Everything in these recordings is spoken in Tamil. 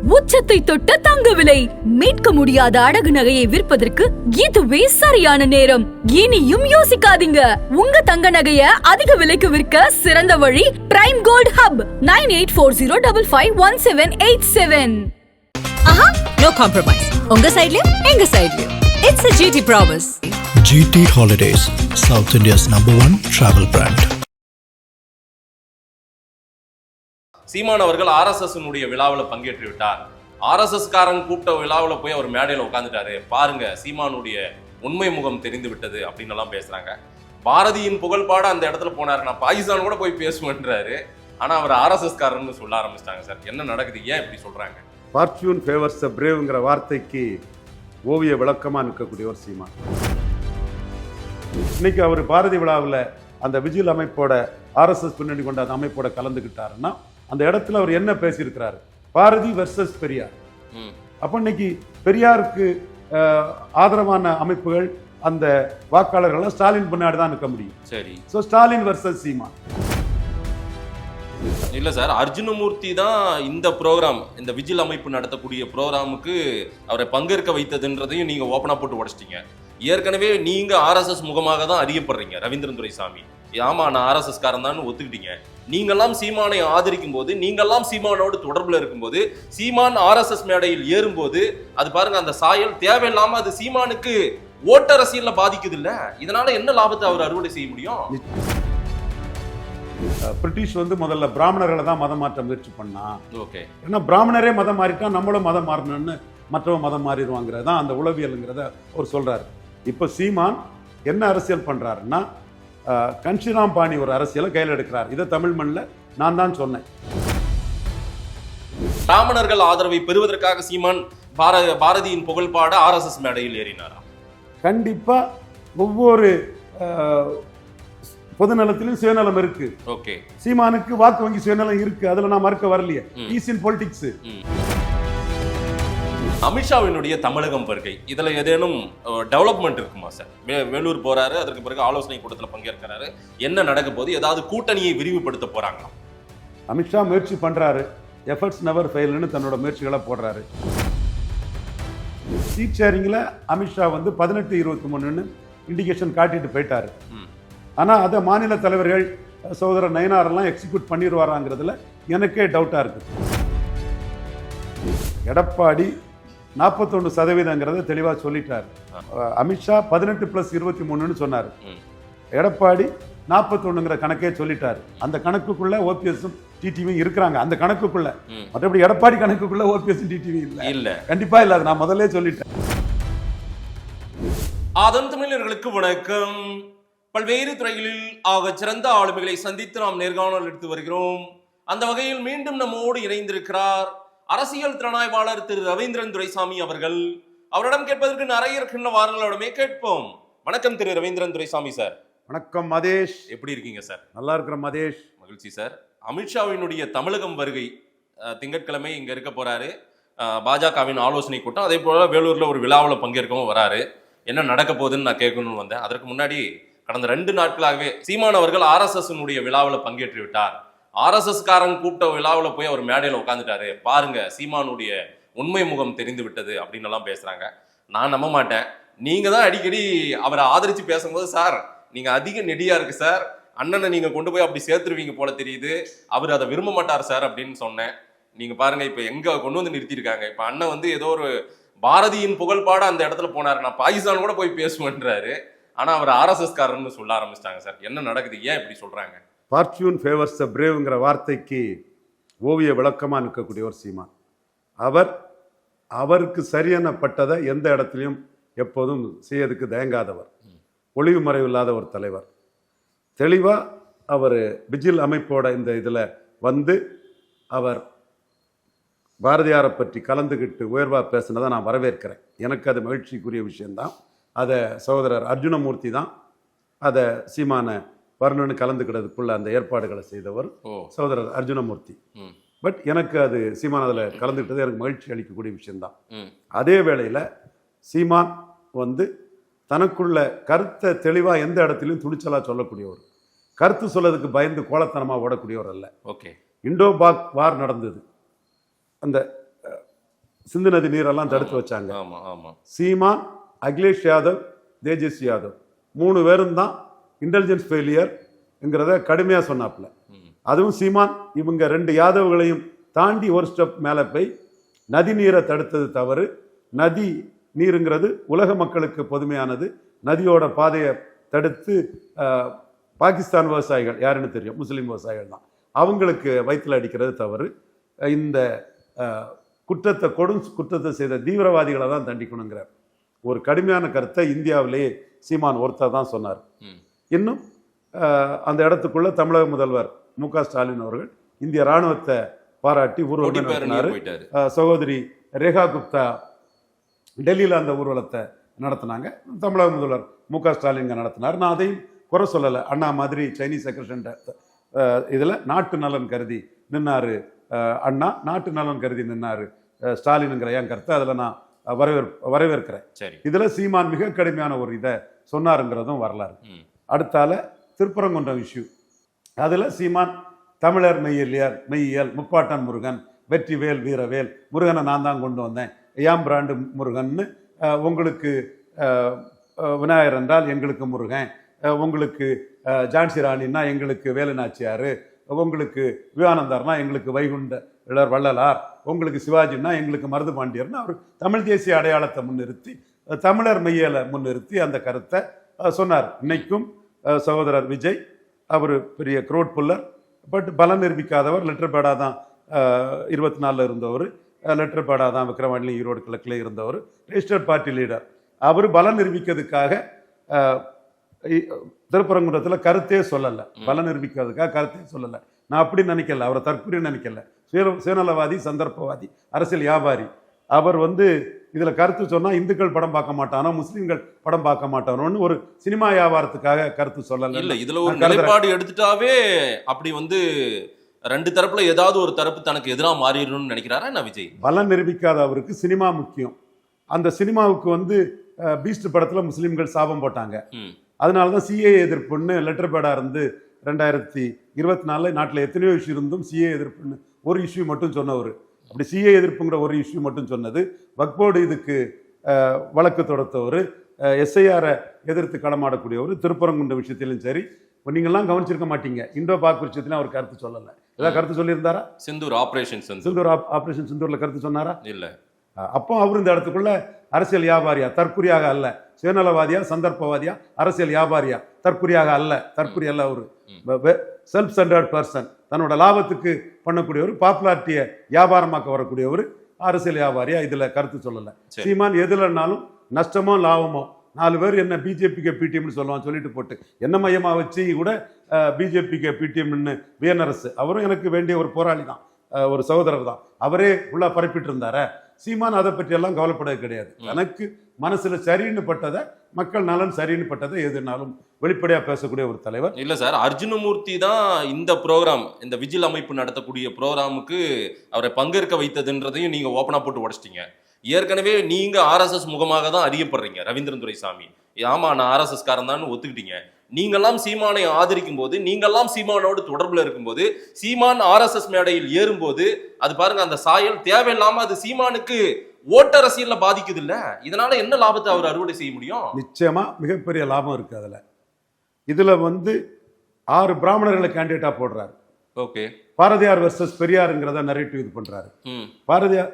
உச்சத்தை தொட்ட தங்க விலை. மீட்க முடியாத அடகு நகையை விற்பதற்கு இதுவே சரியான நேரம். இனியும் யோசிக்காதீங்க. உங்க தங்க நகைய அதிக விலைக்கு விற்க சிறந்த வழி பிரைம் கோல்ட் ஹப் 9840551787. ஆஹா, no compromise. உங்க சைடுலயும் எங்க சைடுலயும். It's a GT promise. GT Holidays, South India's #1 travel brand. சீமான் அவர்கள் RSS விழாவில் பங்கேற்று விட்டார். RSS காரன் கூப்பிட்ட விழாவில் போய் அவர் மேடையில் உட்காந்துட்டாரு. பாருங்க, சீமானுடைய உண்மை முகம் தெரிந்து விட்டது அப்படின்னு எல்லாம் பேசுறாங்க. பாரதியின் புகழ்பாட அந்த இடத்துல போனாரு. நான் பாகிஸ்தான் கூட போய் பேசுவேன்றாரு. ஆனா அவர் RSS காரன்னு சொல்ல ஆரம்பிச்சிட்டாங்க. சார், என்ன நடக்குது? ஏன் இப்படி சொல்றாங்க? ஃபார்ச்சூன் ஃபேவர்ஸ் த பிரேவ்ங்கிற வார்த்தைக்கு ஓவிய விளக்கமாக நிற்கக்கூடியவர் சீமான். இன்னைக்கு அவர் பாரதி விழாவில் அந்த விஜில் அமைப்போட RSS பின்னணி கொண்ட அந்த அமைப்போட கலந்துக்கிட்டாருன்னா அந்த இடத்துல அவர் என்ன பேசியிருக்கிறாரு? பாரதி வெர்சஸ் பெரியார். அப்போ இன்னைக்கு பெரியாருக்கு ஆதரவான அமைப்புகள் அந்த வாக்காளர்கள் ஸ்டாலின் பின்னாடி தான் நிற்க முடியும். சரி, ஸோ ஸ்டாலின் வெர்சஸ் சீமான். இல்ல சார், அர்ஜுனமூர்த்தி தான் இந்த ப்ரோக்ராம், இந்த விஜில் அமைப்பு நடத்தக்கூடிய ப்ரோக்ராமுக்கு அவரை பங்கேற்க வைத்ததுன்றதையும் நீங்க ஓப்பனா போட்டு உடைச்சிட்டீங்க. ஏற்கனவே நீங்க RSS முகமாக தான் அறியப்படுறீங்க, ரவீந்திரன் துரைசாமி. ஆமா, நான் RSS காரன் தான் ஒத்துக்கிட்டீங்க. நீங்கெல்லாம் சீமானை ஆதரிக்கும் போது, நீங்கெல்லாம் சீமானோடு தொடர்புல இருக்கும்போது, சீமான் RSS மேடையில் ஏறும்போது அது பாருங்க, அந்த சாயல் தேவையில்லாம அது சீமானுக்கு ஓட்டரசியல்ல பாதிக்குது இல்ல. இதனால என்ன லாபத்தை அவர் அறுவடை செய்ய முடியும்? பிரிட்டிஷ் முதல்ல பிராமணர்களை தான் மதம் மாற்ற முயற்சி பண்ணா. ஓகே, ஏன்னா பிராமணரே மதம் மாறிட்டா நம்மளும் மதம் மாறணும்னு மற்றவங்க மதம் மாறிடுவாங்கிறது தான் அந்த உளவியலுங்கிறத அவர் சொல்றாரு. இப்போ சீமான் என்ன அரசியல் பண்றாருன்னா, கன்ஷிராம் பாணி ஒரு அரசியலை கையில் எடுக்கிறார். இதை தமிழ் மண்ணில் நான் தான் சொன்னேன். பிராமணர்கள் ஆதரவை பெறுவதற்காக சீமான் பாரதியின் புகழ்பாட RSS மேடையில் ஏறினாரா? கண்டிப்பா ஒவ்வொரு பொதுநலத்திலும் சுயநலம் இருக்கு. ஓகே, சீமானுக்கு வாக்கு வங்கி சுயநலம் இருக்கு, அதுல நான் மறுக்க வரலையே. Is in politics. அமித்ஷாவினுடைய தமிழகம் வருகை, இதுல ஏதேனும் டெவலப்மெண்ட் இருக்குமா சார்? வேலூர் போறாரு, அதற்கு பிறகு ஆலோசனை கூட்டத்தில் பங்கேற்கிறாரு. என்ன நடக்க போது? ஏதாவது கூட்டணியை விரிவுபடுத்த போறாங்களா? அமித்ஷா முயற்சி பண்றாரு. எஃபர்ட்ஸ் நெவர் ஃபெயில்னு தன்னோட முயற்சிகளை போடுறாரு. சீட் ஷேரிங்ல அமித்ஷா 18-23 இண்டிகேஷன் காட்டிட்டு போயிட்டாரு. ஆனா அதை மாநில தலைவர்கள் சகோதரர் நயனாரெல்லாம் எக்ஸிக்யூட் பண்ணிடுவாராங்கிறதுல எனக்கே டவுட்டா இருக்கு. எடப்பாடி 41% தெளிவா சொல்லிட்டார். அமித்ஷா 18+23 சொன்னார். எடப்பாடி 41 கணக்கே சொல்லிட்டாரு. அந்த கணக்குக்குள்ள ஓபிஎஸும் டிடிவியும் இருக்கிறாங்க. அந்த கணக்குக்குள்ள, மற்றபடி எடப்பாடி கணக்குக்குள்ள ஓபிஎஸும் டிடிவி இல்ல. கண்டிப்பா இல்ல, நான் முதல்ல சொல்லிட்டேன். ஆதன் தமிழர்களுக்கு வணக்கம். பல்வேறு துறைகளில் ஆக சிறந்த ஆளுமைகளை சந்தித்து நாம் நேர்காணல் எடுத்து வருகிறோம். அந்த வகையில் மீண்டும் நம்மோடு இணைந்திருக்கிறார் அரசியல் திறனாய்வாளர் திரு ரவீந்திரன் துரைசாமி அவர்கள். அவரிடம் கேட்பதற்கு நிறைய இருக்கின்ற வாரங்களோடமே கேட்போம். வணக்கம் திரு ரவீந்திரன் துரைசாமி சார். வணக்கம் மதேஷ், எப்படி இருக்கீங்க சார்? நல்லா இருக்கிற மதேஷ். மகிழ்ச்சி சார். அமித்ஷாவினுடைய தமிழகம் வருகை திங்கட்கிழமை இங்க இருக்க போறாரு. பாஜகவின் ஆலோசனை கூட்டம், அதே போல வேலூர்ல ஒரு விழாவில் பங்கேற்கவும் வராரு. என்ன நடக்க போகுதுன்னு நான் கேட்கணும்னு வந்தேன். அதற்கு முன்னாடி கடந்த 2 நாட்களாகவே சீமான் அவர்கள் RSS விழாவில் பங்கேற்று விட்டார். RSS காரன் கூப்பிட்ட விழாவில் போய் அவர் மேடையில் உட்காந்துட்டாரு. பாருங்க, சீமானுடைய உண்மை முகம் தெரிந்து விட்டது அப்படின்னு எல்லாம் பேசுறாங்க. நான் நம்ப மாட்டேன். நீங்க தான் அடிக்கடி அவரை ஆதரிச்சு பேசும்போது, சார் நீங்க அதிக நெடியா இருக்கு சார், அண்ணனை நீங்க கொண்டு போய் அப்படி சேர்த்துருவீங்க போல தெரியுது, அவர் அதை விரும்ப மாட்டார் சார் அப்படின்னு சொன்னேன். நீங்க பாருங்க, இப்ப எங்க கொண்டு நிறுத்திருக்காங்க. இப்ப அண்ணன் ஏதோ ஒரு பாரதியின் புகழ்பாட அந்த இடத்துல போனாரு. நான் பாகிஸ்தான் கூட போய் பேசுவேன்றாரு. ஆனா அவர் RSS காரன்னு சொல்ல ஆரம்பிச்சிட்டாங்க. சார், என்ன நடக்குது? ஏன் இப்படி சொல்றாங்க? ஃபார்ச்சூன் ஃபேவர்ஸ் த பிரேவ்ங்கிற வார்த்தைக்கு ஓவிய விளக்கமாக நிற்கக்கூடியவர் சீமான். அவருக்கு சரியானப்பட்டதை எந்த இடத்துலையும் எப்போதும் செய்யறதுக்கு தயங்காதவர், ஒளிவு மறைவு இல்லாத ஒரு தலைவர். தெளிவாக அவர் விஜில் அமைப்போட இந்த இதில் அவர் பாரதியாரை பற்றி கலந்துக்கிட்டு உயர்வாக பேசினதை நான் வரவேற்கிறேன். எனக்கு அது மகிழ்ச்சிக்குரிய விஷயந்தான். அதை சகோதரர் அர்ஜுனமூர்த்தி தான் அதை சீமானை வரணும்னு கலந்துக்கிறதுக்குள்ள அந்த ஏற்பாடுகளை செய்தவர் சகோதரர் அர்ஜுனமூர்த்தி. பட் எனக்கு அது சீமான் அதில் கலந்துக்கிட்டது எனக்கு மகிழ்ச்சி அளிக்கக்கூடிய விஷயம்தான். அதே வேளையில் சீமான் தனக்குள்ள கருத்தை தெளிவாக எந்த இடத்துலையும் துணிச்சலாக சொல்லக்கூடியவர், கருத்து சொல்லதுக்கு பயந்து கோலத்தனமாக ஓடக்கூடியவர் அல்ல. ஓகே, இண்டோ பாக் வார் நடந்தது. அந்த சிந்து நதி நீரெல்லாம் தடுத்து வச்சாங்க. ஆமா ஆமா. சீமான், அகிலேஷ் யாதவ், தேஜஸ்வி யாதவ் 3 பேரும் தான் இன்டெலிஜென்ஸ் ஃபெயிலியர்ங்கிறத கடுமையாக சொன்னாப்புல. அதுவும் சீமான் இவங்க 2 யாதவ்களையும் தாண்டி ஒரு ஸ்டெப் மேலே போய் நதி நீரை தடுத்தது தவறு. நதி நீருங்கிறது உலக மக்களுக்கு பொதுமையானது. நதியோட பாதையை தடுத்து பாகிஸ்தான் விவசாயிகள் யாருன்னு தெரியும், முஸ்லீம் விவசாயிகள் தான், அவங்களுக்கு வயிற்றில் அடிக்கிறது தவறு. இந்த குற்றத்தை செய்த தீவிரவாதிகளை தான் தண்டிக்கணுங்கிற ஒரு கடுமையான கருத்தை இந்தியாவிலேயே சீமான் ஒருத்தர் தான் சொன்னார். இன்னும் அந்த இடத்துக்குள்ள தமிழக முதல்வர் மு.க. ஸ்டாலின் அவர்கள் இந்திய ராணுவத்தை பாராட்டி ஊர்வலம் நடத்தினார். சகோதரி ரேகா குப்தா டெல்லியில் அந்த ஊர்வலத்தை நடத்தினாங்க. தமிழக முதல்வர் மு.க. ஸ்டாலின் நடத்தினார். நான் அதையும் குறை சொல்லலை. அண்ணா மாதிரி சைனீஸ் செக்ரட்டரி இதில் நாட்டு நலன் கருதி நின்னாரு அண்ணா, நாட்டு நலன் கருதி நின்னாரு ஸ்டாலினுங்கிற என் கருத்தை அதில் நான் வரவேற்கிறேன். இதில் சீமான் மிக கடுமையான ஒரு இதை சொன்னாருங்கிறதும் வரலாறு. அடுத்தால திருப்பரங்குன்றம் இஷ்யூ, அதில் சீமான் தமிழர் மெய்யியல் முப்பாட்டன் முருகன், வெற்றிவேல் வீரவேல், முருகனை நான் தான் கொண்டு வந்தேன், ஏம் பிராண்டு முருகன்னு, உங்களுக்கு விநாயகர் என்றால் எங்களுக்கு முருகன், உங்களுக்கு ஜான்சி ராணின்னா எங்களுக்கு வேலுநாச்சியார், உங்களுக்கு விவேகானந்தர்னா எங்களுக்கு வைகுண்ட இளர் வள்ளலார், உங்களுக்கு சிவாஜின்னா எங்களுக்கு மருது பாண்டியர்னு அவர் தமிழ் தேசிய அடையாளத்தை முன்னிறுத்தி தமிழர் மெய்யலை முன்னிறுத்தி அந்த கருத்தை சொன்னார். இன்னைக்கும் சகோதரர் விஜய் அவர் பெரிய க்ரோட் புல்லர், பட் பலம் நிரூபிக்காதவர். லெட்டர் பேடாக தான் 24 இருந்தவர், லெட்டர் பேடாக தான் விக்ரவாணி ஈரோடு கிழக்கில் இருந்தவர், ரெஜிஸ்டர்ட் பார்ட்டி லீடர். அவர் பலம் நிரூபிக்கிறதுக்காக திருப்பரங்குன்றத்தில் கருத்தே சொல்லலை, பலம் நிரூபிக்கிறதுக்காக கருத்தே சொல்லலை. நான் அப்படி நினைக்கல, அவரை தற்கொலை நினைக்கல. சுயநலவாதி, சந்தர்ப்பவாதி, அரசியல் வியாபாரி. அவர் இதில் கருத்து சொன்னால் இந்துக்கள் படம் பார்க்க மாட்டானோ, முஸ்லீம்கள் படம் பார்க்க மாட்டானோன்னு ஒரு சினிமா வியாபாரத்துக்காக கருத்து சொல்லலை. இல்லை, இதில் ஒரு நிலைப்பாடு எடுத்துட்டாவே அப்படி 2 தரப்புல ஏதாவது ஒரு தரப்பு தனக்கு எதிராக மாறிடணும்னு நினைக்கிறாரா என்ன விஜய்? பலம் நிரூபிக்காத அவருக்கு சினிமா முக்கியம். அந்த சினிமாவுக்கு பீஸ்ட் படத்தில் முஸ்லீம்கள் சாபம் போட்டாங்க. அதனால தான் சிஏ எதிர்ப்புன்னு லெட்டர் பேடாக இருந்து 2024 நாட்டில் எத்தனையோ இஷ்யூ இருந்தும் சிஏ எதிர்ப்புன்னு ஒரு இஷ்யூ மட்டும் சொன்னவர். அப்படி சிஏ எதிர்ப்புங்கிற ஒரு இஷ்யூ மட்டும் சொன்னது. வக்போர்டு இதுக்கு வழக்கு தொடுத்தவர், எஸ்ஐஆரை எதிர்த்து களமாடக்கூடியவர். திருப்பரங்குன்ற விஷயத்திலும் சரி, நீங்கள்லாம் கவனிச்சிருக்க மாட்டீங்க, இந்தோ பாக் விஷயத்திலும் அவர் கருத்து சொல்லலை. ஏதாவது கருத்து சொல்லியிருந்தாரா? சிந்தூர் ஆபரேஷன் சிந்தூர்ல கருத்து சொன்னாரா? இல்லை. அப்போ அவர் இந்த இடத்துக்குள்ள அரசியல் வியாபாரியா, தற்குறியாக அல்ல, சுயநலவாதியா, சந்தர்ப்பவாதியா, அரசியல் வியாபாரியா, தற்குறியாக அல்ல, தற்குறி அல்ல. அவர் செல்ஃப் சென்டர்ட் பர்சன், தன்னோட லாபத்துக்கு பண்ணக்கூடியவர், பாப்புலாரிட்டியை வியாபாரமாக்க வரக்கூடியவர், அரசியல் வியாபாரியா இதுல கருத்து சொல்லலை. சீமான் எதுலன்னாலும் நஷ்டமோ லாபமோ 4 பேர் என்ன பிஜேபிக்கு பிடிஎம்னு சொல்லுவான், சொல்லிட்டு போட்டு என்ன மையமாக வச்சு கூட பிஜேபிக்கு பிடிஎம்னு வியனரசு, அவரும் எனக்கு வேண்டிய ஒரு போராளி தான், ஒரு சகோதரர் தான், அவரே உள்ள பரப்பிட்டு இருந்தார. சீமான் அதை பற்றி எல்லாம் கவலைப்படவே கிடையாது. எனக்கு மனசுல சரின்னு பட்டதை, மக்கள் நலன் சரின்னு பட்டதை எதுனாலும் வெளிப்படையா பேசக்கூடிய ஒரு தலைவர். இல்ல சார், அர்ஜுனமூர்த்தி தான் இந்த ப்ரோக்ராம், இந்த விஜில் அமைப்பு நடத்தக்கூடிய ப்ரோக்ராமுக்கு அவரை பங்கேற்க வைத்ததுன்றதையும் நீங்க ஓப்பனா போட்டு உடைச்சிட்டீங்க. ஏற்கனவே நீங்க RSS முகமாக தான் அறியப்படுறீங்க, ரவீந்திரன் துரைசாமி. ஆமா, நான் RSS காரன் தான் ஒத்துக்கிட்டீங்க. நீங்கெல்லாம் சீமானை ஆதரிக்கும் போது, நீங்கெல்லாம் சீமானோடு தொடர்புல இருக்கும்போது, சீமான் RSS மேடையில் ஏறும்போது அது பாருங்க, அந்த சாயல் தேவையில்லாம அது சீமானுக்கு ஓட்டரசியல்ல பாதிக்குது இல்ல. இதனால என்ன லாபத்தை அவர் அறுவடை செய்ய முடியும்? நிச்சயமா மிகப்பெரிய லாபம் இருக்கு அதுல. இதுல 6 பிராமணர்களை கேண்டிடேட்டா போடுறாரு. ஓகே. பாரதியார் வெர்சஸ் பெரியாருங்கிறத நரேட்டிவ் இது பண்றாரு. பாரதியார்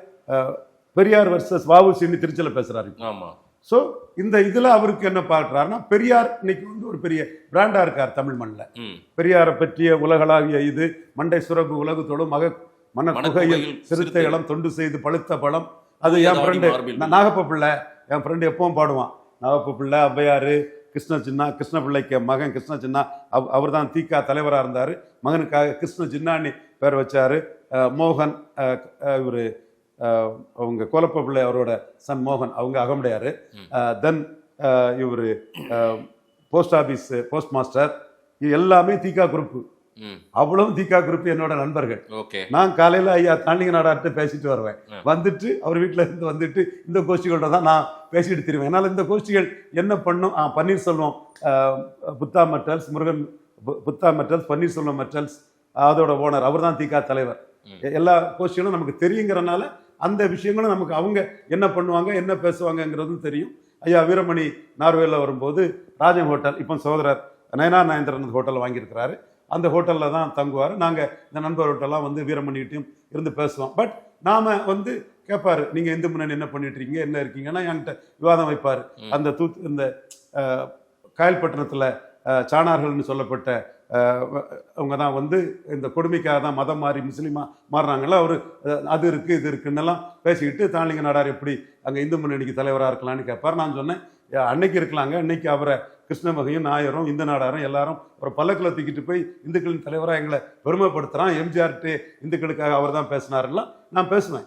பெரியார் வெர்சஸ் வாவுசின்னு திருச்சியில பேசுறாரு. ஆமா. ஸோ இந்த இதுல அவருக்கு என்ன பார்க்குறாருன்னா, பெரியார் இன்னைக்கு ஒரு பெரிய பிராண்டா இருக்கார் தமிழ் மண்ணில். பெரியாரை பற்றிய உலகளாவிய இது மண்டை சுரகு உலகு தொழும் மன குகையில் சிறுத்தை இளம் தொண்டு செய்து பழுத்த பழம். அது என் ஃப்ரெண்டு நாகப்ப பிள்ளை, என் ஃப்ரெண்டு எப்பவும் பாடுவான். நாகப்ப பிள்ளை, ஔவையாரு, கிருஷ்ண சின்னா, கிருஷ்ண பிள்ளைக்கு மகன் கிருஷ்ண சின்னா, அவர் தான் தீகா தலைவராக இருந்தார். மகனுக்காக கிருஷ்ண சின்னான்னு பேர் வச்சாரு. மோகன் இவர் அவங்க கோலப்ப பிள்ளை, அவரோட சன் மோகன், அவங்க அகமுடையாரு. தென் இவர் போஸ்ட் ஆஃபீஸ் போஸ்ட் மாஸ்டர். இது எல்லாமே தீகா குரூப்பு. அவ்வளவு தீகா குரூப் என்னோட நண்பர்கள். நான் காலையில ஐயா தாண்டிங்க நாடாட்டு பேசிட்டு வருவேன். வந்துட்டு அவர் வீட்டுல இருந்து வந்துட்டு இந்த கோஷ்டிகளோட தான் நான் பேசிட்டு திருவேன். என்னால் இந்த கோஷ்டிகள் என்ன பண்ணும், Panneerselvam Buddha metals, Murugan Buddha metals, Panneerselvam metals, அதோட ஓனர் அவர் தான் தீகா தலைவர். எல்லா கோஷ்டிகளும் நமக்கு தெரியுங்கிறனால அந்த விஷயங்களும் நமக்கு அவங்க என்ன பண்ணுவாங்க என்ன பேசுவாங்கங்கிறதும் தெரியும். ஐயா வீரமணி நார்வேல வரும்போது ராஜன் ஹோட்டல், இப்போ சகோதரர் நயனார் நாயந்திரன் ஹோட்டல் வாங்கியிருக்கிறாரு. அந்த ஹோட்டலில் தான் தங்குவார். நாங்கள் இந்த நண்பர்களெல்லாம் வந்து வீரமணிகிட்டையும் இருந்து பேசுவோம். பட் நாம் வந்து கேட்பாரு, நீங்கள் இந்து முன்னணி என்ன பண்ணிட்டு இருக்கீங்க, என்ன இருக்கீங்கன்னா என்கிட்ட விவாதம் வைப்பார். அந்த இந்த காயல்பட்டினத்தில் சாணார்கள்னு சொல்லப்பட்ட அவங்க தான் வந்து இந்த கொடுமைக்காக தான் மதம் மாறி முஸ்லீமா மாறுறாங்கல்ல, அவர் அது இருக்குது இது இருக்குன்னெல்லாம் பேசிக்கிட்டு தாளிங்க நாடார் எப்படி அங்கே இந்து முன்னணிக்கு தலைவராக இருக்கலான்னு கேட்பார். நான் சொன்னேன், அன்னைக்கு இருக்கலாங்க, இன்னைக்கு அவரை கிருஷ்ணமகையும் நாயரும் இந்து நாடாரும் எல்லாரும் ஒரு பல்லக்கில் தூக்கிட்டு போய் இந்துக்களின் தலைவராக எங்களை பெருமைப்படுத்துகிறான். எம்ஜிஆர்ட்டு இந்துக்களுக்காக அவர் தான் பேசினாருலாம் நான் பேசுவேன்.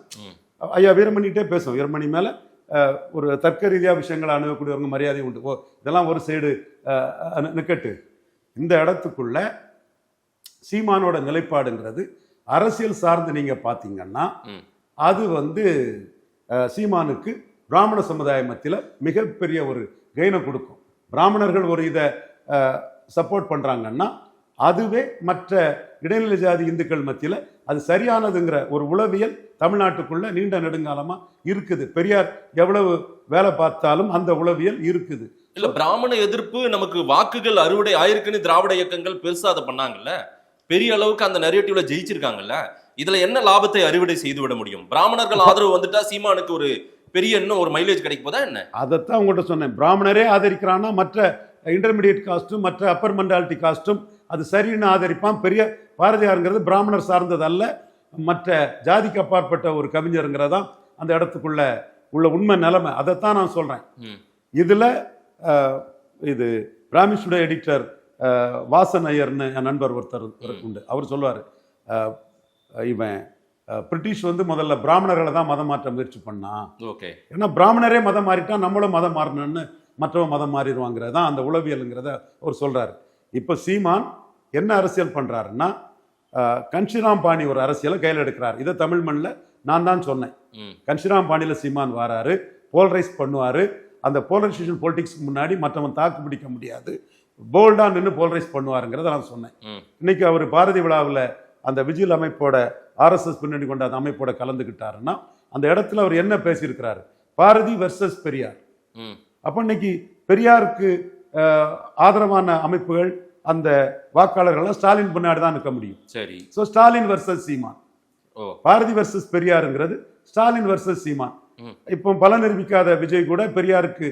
ஐயா வீரமணிகிட்டே பேசுவோம். வீரமணி மேலே ஒரு தர்க்க ரீதியாக விஷயங்களை அணுகக்கூடியவங்க மரியாதை உண்டு. ஓ இதெல்லாம் ஒரு சைடு நிக்கட்டு. இந்த இடத்துக்குள்ள சீமானோட நிலைப்பாடுங்கிறது அரசியல் சார்ந்து நீங்க பார்த்தீங்கன்னா அது வந்து சீமானுக்கு பிராமண சமுதாய மத்தியில் மிகப்பெரிய ஒரு கெயினை கொடுக்கும். பிராமணர்கள் ஒரு இதை சப்போர்ட் பண்றாங்கன்னா அதுவே மற்ற இடைநிலை ஜாதி இந்துக்கள் மத்தியில் அது சரியானதுங்கிற ஒரு உளவியல் தமிழ்நாட்டுக்குள்ள நீண்ட நெடுங்காலமா இருக்குது. பெரியார் எவ்வளவு வேலை பார்த்தாலும் அந்த உளவியல் இருக்குது. இல்ல பிராமண எதிர்ப்பு நமக்கு வாக்குகள் அறுவடை ஆயிருக்குன்னு திராவிட இயக்கங்கள் பெருசா அதை பண்ணாங்கல்ல, பெரிய அளவுக்கு அந்த நரேட்டிவ்ல ஜெயிச்சிருக்காங்கல்ல. இதுல என்ன லாபத்தை அறுவடை செய்து விட முடியும்? பிராமணர்கள் ஆதரவு வந்துட்டா சீமானுக்கு ஒரு பெரிய இன்னும் ஒரு மைலேஜ் கிடைக்க போதா என்ன? அதைத்தான் உங்கள்கிட்ட சொன்னேன். பிராமணரே ஆதரிக்கிறான்னா மற்ற இன்டர்மீடியட் காஸ்ட்டும் மற்ற அப்பர் மென்டாலிட்டி காஸ்ட்டும் அது சரின்னு ஆதரிப்பான். பெரிய பாரதியாருங்கிறது பிராமணர் சார்ந்தது அல்ல, மற்ற ஜாதிக்கு அப்பாற்பட்ட ஒரு கவிஞருங்கிறதான் அந்த இடத்துக்குள்ள உள்ள உண்மை நிலைமை. அதைத்தான் நான் சொல்றேன். இதுல இது பிராமிஷுட எடிட்டர் வாசன் ஐயர்னு என் நண்பர் ஒருத்தர் உண்டு. அவர் சொல்லுவார், இவன் பிரிட்டிஷ் வந்து முதல்ல பிராமணர்களை தான் மதம் மாற்ற முயற்சி பண்ணான். ஓகே, ஏன்னா பிராமணரே மதம் மாறிட்டா நம்மளும் மதம் மாறணும்னு மற்றவன் மதம் மாறிடுவாங்கிறது தான் அந்த உளவியலுங்கிறத அவர் சொல்றாரு. இப்போ சீமான் என்ன அரசியல் பண்றாருன்னா கன்ஷிராம் பாணி ஒரு அரசியலை கையில் எடுக்கிறார். இதை தமிழ் மண்ணில் நான் தான் சொன்னேன். கன்ஷிராம் பாணியில சீமான் வராரு, போல்ரைஸ் பண்ணுவாரு. அந்த போலரைசேஷன் பொலிட்டிக்ஸ்க்கு முன்னாடி மற்றவன் தாக்கு பிடிக்க முடியாது, போல்டா நின்று போல்ரைஸ் பண்ணுவாருங்கிறத நான் சொன்னேன். இன்னைக்கு அவர் பாரதி விழாவில் அந்த விஜில் அமைப்போட ஆர்எஸ்எஸ் பின்னணி கொண்ட அந்த அமைப்போட கலந்துக்கிட்டாருன்னா அந்த இடத்துல அவர் என்ன பேசியிருக்கிறாரு, பாரதி வெர்சஸ் பெரியார். அப்போ இன்னைக்கு பெரியாருக்கு ஆதரவான அமைப்புகள் அந்த வாக்காளர்கள் ஸ்டாலின் பின்னாடி தான் நிற்க முடியும். சரி, ஸோ ஸ்டாலின் வெர்சஸ் சீமான், பாரதி வெர்சஸ் பெரியாருங்கிறது ஸ்டாலின் வெர்சஸ் சீமான். இப்போ பல நிரூபிக்காத விஜய் கூட பெரியாருக்கு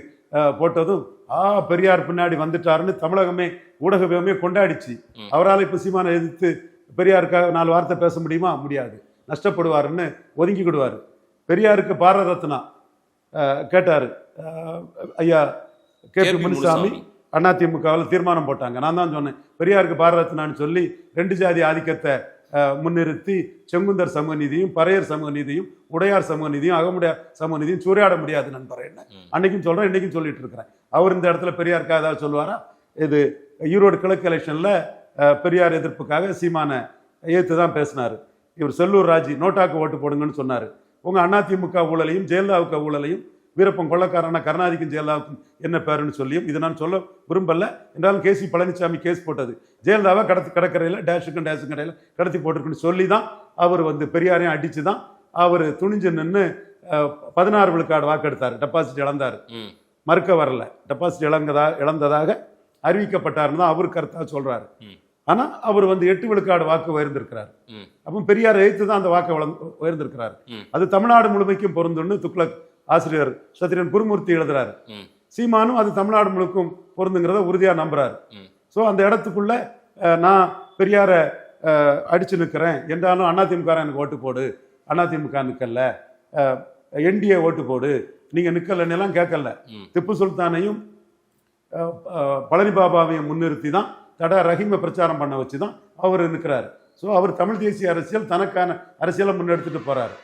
போட்டதும் பெரியார் பின்னாடி வந்துட்டாருன்னு தமிழகமே ஊடகமே கொண்டாடிச்சு. அவரால் இப்போ சீமானை எதிர்த்து பெரியாருக்காக 4 வார்த்தை பேச முடியுமா? முடியாது, நஷ்டப்படுவாருன்னு ஒதுங்கிக்கிடுவார். பெரியாருக்கு பாரத ரத்னா கேட்டாரு ஐயா கே.பி. முனுசாமி, அதிமுகவில் தீர்மானம் போட்டாங்க. நான் தான் சொன்னேன், பெரியாருக்கு பாரத ரத்னான்னு சொல்லி 2 ஜாதி ஆதிக்கத்தை முன்னிறுத்தி செங்குந்தர் சமூக நீதியும் பறையர் சமூக நீதியும் உடையார் சமூக நீதியும் அகமுடையார் சமூக நீதியும் சூறையாட முடியாது நண்பர். என்ன அன்னைக்கும் சொல்றேன், இன்னைக்கும் சொல்லிட்டு இருக்கிறேன். அவர் இந்த இடத்துல பெரியாருக்காக ஏதாவது சொல்லுவாரா? இது ஈரோடு கிழக்கு எலெக்ஷன்ல பெரியார் எதிர்ப்புக்காக சீமான ஏத்து தான் பேசினாரு. இவர் செல்லூர் ராஜி நோட்டாக்கு ஓட்டு போடுங்கன்னு சொன்னாரு. உங்க அதிமுக ஊழலையும் ஜெயலலிதாவுக்கு ஊழலையும் வீரப்பன் கொள்ளக்காரனா கருணாநிதிக்கும் ஜெயலலிதாவுக்கும் என்ன பேருன்னு சொல்லியும் இது நான் சொல்ல விரும்பல. என்றாலும் கேசி பழனிசாமி கேஸ் போட்டது ஜெயலலிதாவை கடற்கரையில் டேஷுக்கும் கடையில் கடத்தி போட்டிருக்குன்னு சொல்லி தான் அவர் வந்து பெரியாரையும் அடிச்சு தான் அவர் துணிஞ்சு நின்று 16 விழுக்காடு வாக்கெடுத்தார். டெபாசிட் இழந்தார், மறுக்க வரல. டெபாசிட் இழந்ததாக அறிவிக்கப்பட்டாருன்னு தான் அவர் கருத்தா சொல்றாரு. ஆனா அவர் வந்து 8 விழுக்காடு வாக்கு உயர்ந்திருக்கிறார். அப்போ பெரியார் எதிர்த்து தான் அந்த வாக்கு உயர்ந்திருக்கிறார். அது தமிழ்நாடு முழுமைக்கும் பொருந்துன்னு துக்ளக் ஆசிரியர் சத்திரன் குருமூர்த்தி எழுதுறாரு. சீமானும் அது தமிழ்நாடு முழுக்கும் பொருந்துங்கிறத உறுதியா நம்புறாரு. ஸோ அந்த இடத்துக்குள்ள நான் பெரியார அடிச்சு நிற்கிறேன் என்றாலும் அதிமுக எனக்கு ஓட்டு போடு, அதிமுக நிற்கல, என்டிஏ ஓட்டு போடு, நீங்க நிற்கலன்னெல்லாம் கேட்கல. திப்பு சுல்தானையும் பழனி பாபாவையும் முன்னிறுத்தி தான் தடா ரஹீமை பிரச்சாரம் பண்ண வச்சு தான் அவர் நிற்கிறாரு. ஸோ அவர் தமிழ் தேசிய அரசியல் தனக்கான அரசியலை முன்னெடுத்துட்டு போறாரு.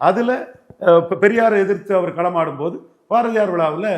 அதுல பெரியாரை எதிர்த்து அவர் களமாடும் போது பாரதியார் விழாவில்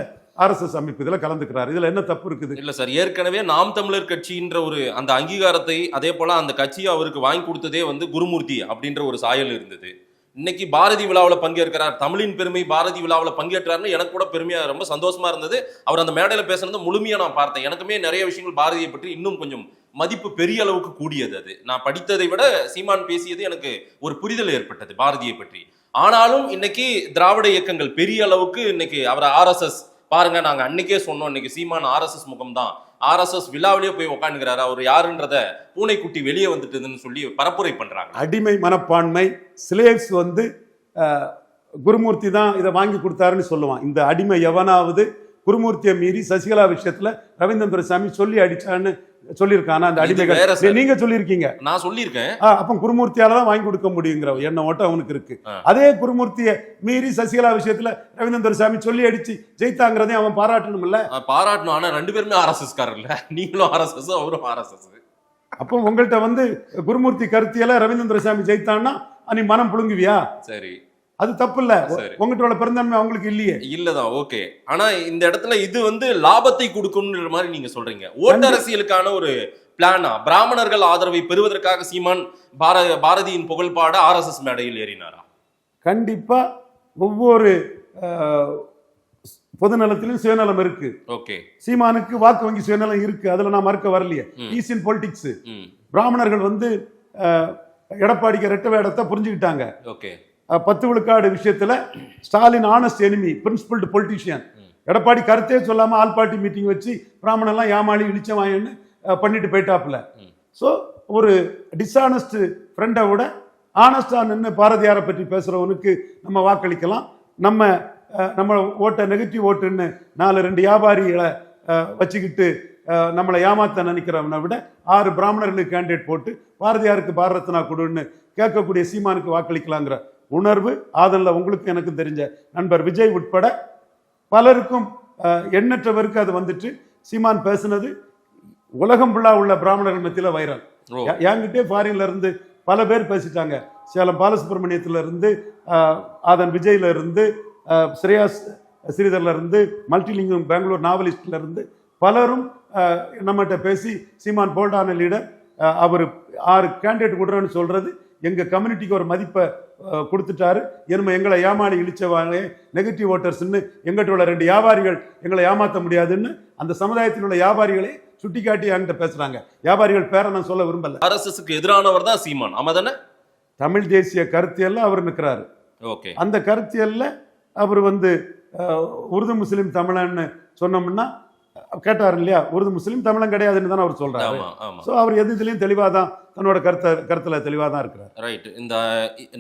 RSS அமைப்பு இதில் கலந்துக்கிறார். இதுல என்ன தப்பு இருக்குது? இல்ல சார், ஏற்கனவே நாம் தமிழர் கட்சின்ற ஒரு அந்த அங்கீகாரத்தை அதே போல அந்த கட்சியை அவருக்கு வாங்கி கொடுத்ததே வந்து குருமூர்த்தி அப்படின்ற ஒரு சாயல் இருந்தது. இன்னைக்கு பாரதி விழாவில் பங்கேற்கிறார், தமிழின் பெருமை பாரதி விழாவில் பங்கேற்றாருன்னு எனக்கு கூட பெருமையா ரொம்ப சந்தோஷமா இருந்தது. அவர் அந்த மேடையில பேசுறது முழுமையா நான் பார்த்தேன். எனக்குமே நிறைய விஷயங்கள் பாரதியை பற்றி இன்னும் கொஞ்சம் மதிப்பு பெரிய அளவுக்கு கூடியது. அது நான் படித்ததை விட சீமான் பேசியது எனக்கு ஒரு புரிதல் ஏற்பட்டது பாரதியை பற்றி. ஆனாலும் இன்னைக்கு திராவிட இயக்கங்கள் பெரிய அளவுக்கு இன்னைக்கு அவரை ஆர்எஸ்எஸ் பாருங்க, நாங்க அன்னைக்கே சொன்னோம், இன்னைக்கு சீமான் ஆர்எஸ்எஸ் முகம் தான், ஆர்எஸ்எஸ் விழாவிலேயே போய் உட்காந்துக்கிறாரு, அவர் யாருன்றத பூனைக்குட்டி வெளியே வந்துட்டுதுன்னு சொல்லி பரப்புரை பண்றாங்க. அடிமை மனப்பான்மை, ஸ்லேவ்ஸ் வந்து குருமூர்த்தி தான் இதை வாங்கி கொடுத்தாருன்னு சொல்லுவான். இந்த அடிமை எவனாவது குருமூர்த்தியை மீறி சசிகலா விஷயத்துல ரவீந்திரன் துரைசாமி சொல்லி அடிச்சான்னு சொல்லியிருக்கானா? அந்த அடிமைகள் நீங்க சொல்லியிருக்கீங்க, நான் சொல்லியிருக்கேன். அப்ப குருமூர்த்தியால தான் வாங்கி கொடுக்க முடியுங்கிற எண்ண ஓட்டம் அவனுக்கு இருக்கு. அதே குருமூர்த்தியை மீறி சசிகலா விஷயத்துல ரவீந்திரன் துரைசாமி சொல்லி அடிச்சு ஜெயித்தாங்கிறதையும் அவன் பாராட்டணும் இல்ல? பாராட்டணும். ஆனா 2 பேருமே ஆர்எஸ்எஸ் காரர் இல்ல, நீங்களும் ஆர்எஸ்எஸ் அவரும் ஆர்எஸ்எஸ். அப்போ உங்கள்கிட்ட வந்து குருமூர்த்தி கருத்தியெல்லாம் ரவீந்திரன் துரைசாமி ஜெயித்தான்னா நீ மனம் புழுங்குவியா? சரி, அது தப்பு இல்ல. உங்கள்கிட்ட பெருந்தன்மை அவங்களுக்கு இல்லையே. இல்லதான், ஓகே. ஆனா இந்த இடத்துல இது வந்து லாபத்தை கொடுக்கும்ன்ற மாதிரி நீங்க சொல்றீங்க. ஓட்டரசியலுக்கான ஒரு பிளானா? பிராமணர்கள் ஆதரவை பெறுவதற்காக சீமான் பாரதியின் புகழ்பாட ஆர்எஸ்எஸ் மேடையில் ஏறினாரா? கண்டிப்பா. ஒவ்வொரு பொதுநலத்திலும் சுயநலம் இருக்கு. ஓகே. சீமானுக்கு வாக்கு வங்கி சுயநலம் இருக்கு, அதுல நான் மறுக்க வரலையே. Is in politics. பிராமணர்கள் வந்து எடப்பாடிக்கு ரெட்ட வேடத்தை புரிஞ்சுக்கிட்டாங்க. ஓகே. 10 விழுக்காடு விஷயத்துல Stalin honest enemy, principled politician. Edappadi கருத்தே சொல்லாம ஆல் பார்ட்டி மீட்டிங் வச்சு பிராமணெல்லாம் ஏமாளி இழிச்சவாயன்னு பண்ணிட்டு போயிட்டாப்புல. ஸோ ஒரு டிஸ்ஆனஸ்ட் ஃப்ரெண்டை விட ஆனஸ்டா நின்று பாரதியாரை பற்றி பேசுறவனுக்கு நம்ம வாக்களிக்கலாம். நம்ம ஓட்டை நெகட்டிவ் ஓட்டுன்னு 4-2 வியாபாரிகளை வச்சுக்கிட்டு நம்மளை ஏமாத்த நினைக்கிறவனை விட 6 பிராமணர்களுக்கு கேண்டிடேட் போட்டு பாரதியாருக்கு பாரத ரத்னா கொடுன்னு கேட்கக்கூடிய சீமானுக்கு வாக்களிக்கலாங்கிற உணர்வு ஆதல்ல உங்களுக்கு எனக்கும் தெரிஞ்ச நண்பர் விஜய் உட்பட பலருக்கும் எண்ணற்றவருக்கு அது வந்துட்டு சீமான் பேசுனது உலகம் ஃபுல்லா உள்ள பிராமணர்கள் மத்தியில வைரல். என்கிட்டே ஃபாரின்ல இருந்து பல பேர் பேசிட்டாங்க. சேலம் பாலசுப்ரமணியத்துல இருந்து, ஆதன் விஜய்ல இருந்து, ஸ்ரேயாஸ் ஸ்ரீதர்ல இருந்து, மல்டிலிங்கம் பெங்களூர் நாவலிஸ்ட்ல இருந்து பலரும் நம்மகிட்ட பேசி சீமான் போல்டான லீடர், அவர் 6 கேண்டிடேட் கொடுறேன்னு சொல்றது எங்க கம்யூனிட்டிக்கு ஒரு மதிப்பை கொடுத்துட்டாரு. என்னமோ எங்களை ஏமாளி இழிச்சவாங்க நெகட்டிவ் ஓட்டர்ஸ்ன்னு எங்கிட்ட உள்ள 2 வியாபாரிகள் எங்களை ஏமாற்ற முடியாதுன்னு அந்த சமுதாயத்தில் உள்ள வியாபாரிகளை சுட்டி காட்டி என்கிட்ட பேசுறாங்க. வியாபாரிகள் பேரை நான் சொல்ல விரும்பல. ஆர்எஸ்எஸ்க்கு எதிரானவர் தான் சீமான், ஆமாதானே? தமிழ் தேசிய கருத்தியல்ல அவர் நிற்கிறாரு. ஓகே. அந்த கருத்தியல்ல அவர் வந்து உருது முஸ்லீம் தமிழன்னு சொன்னோம்னா கேட்டார் இல்லையா, உருது முஸ்லீம் தமிழன் கிடையாதுன்னு தான் அவர் சொல்றாரு. ஸோ அவர் இதுலயும் தெளிவாக தான் தன்னோட கருத்துல தெளிவாக தான் இருக்கிறார். ரைட். இந்த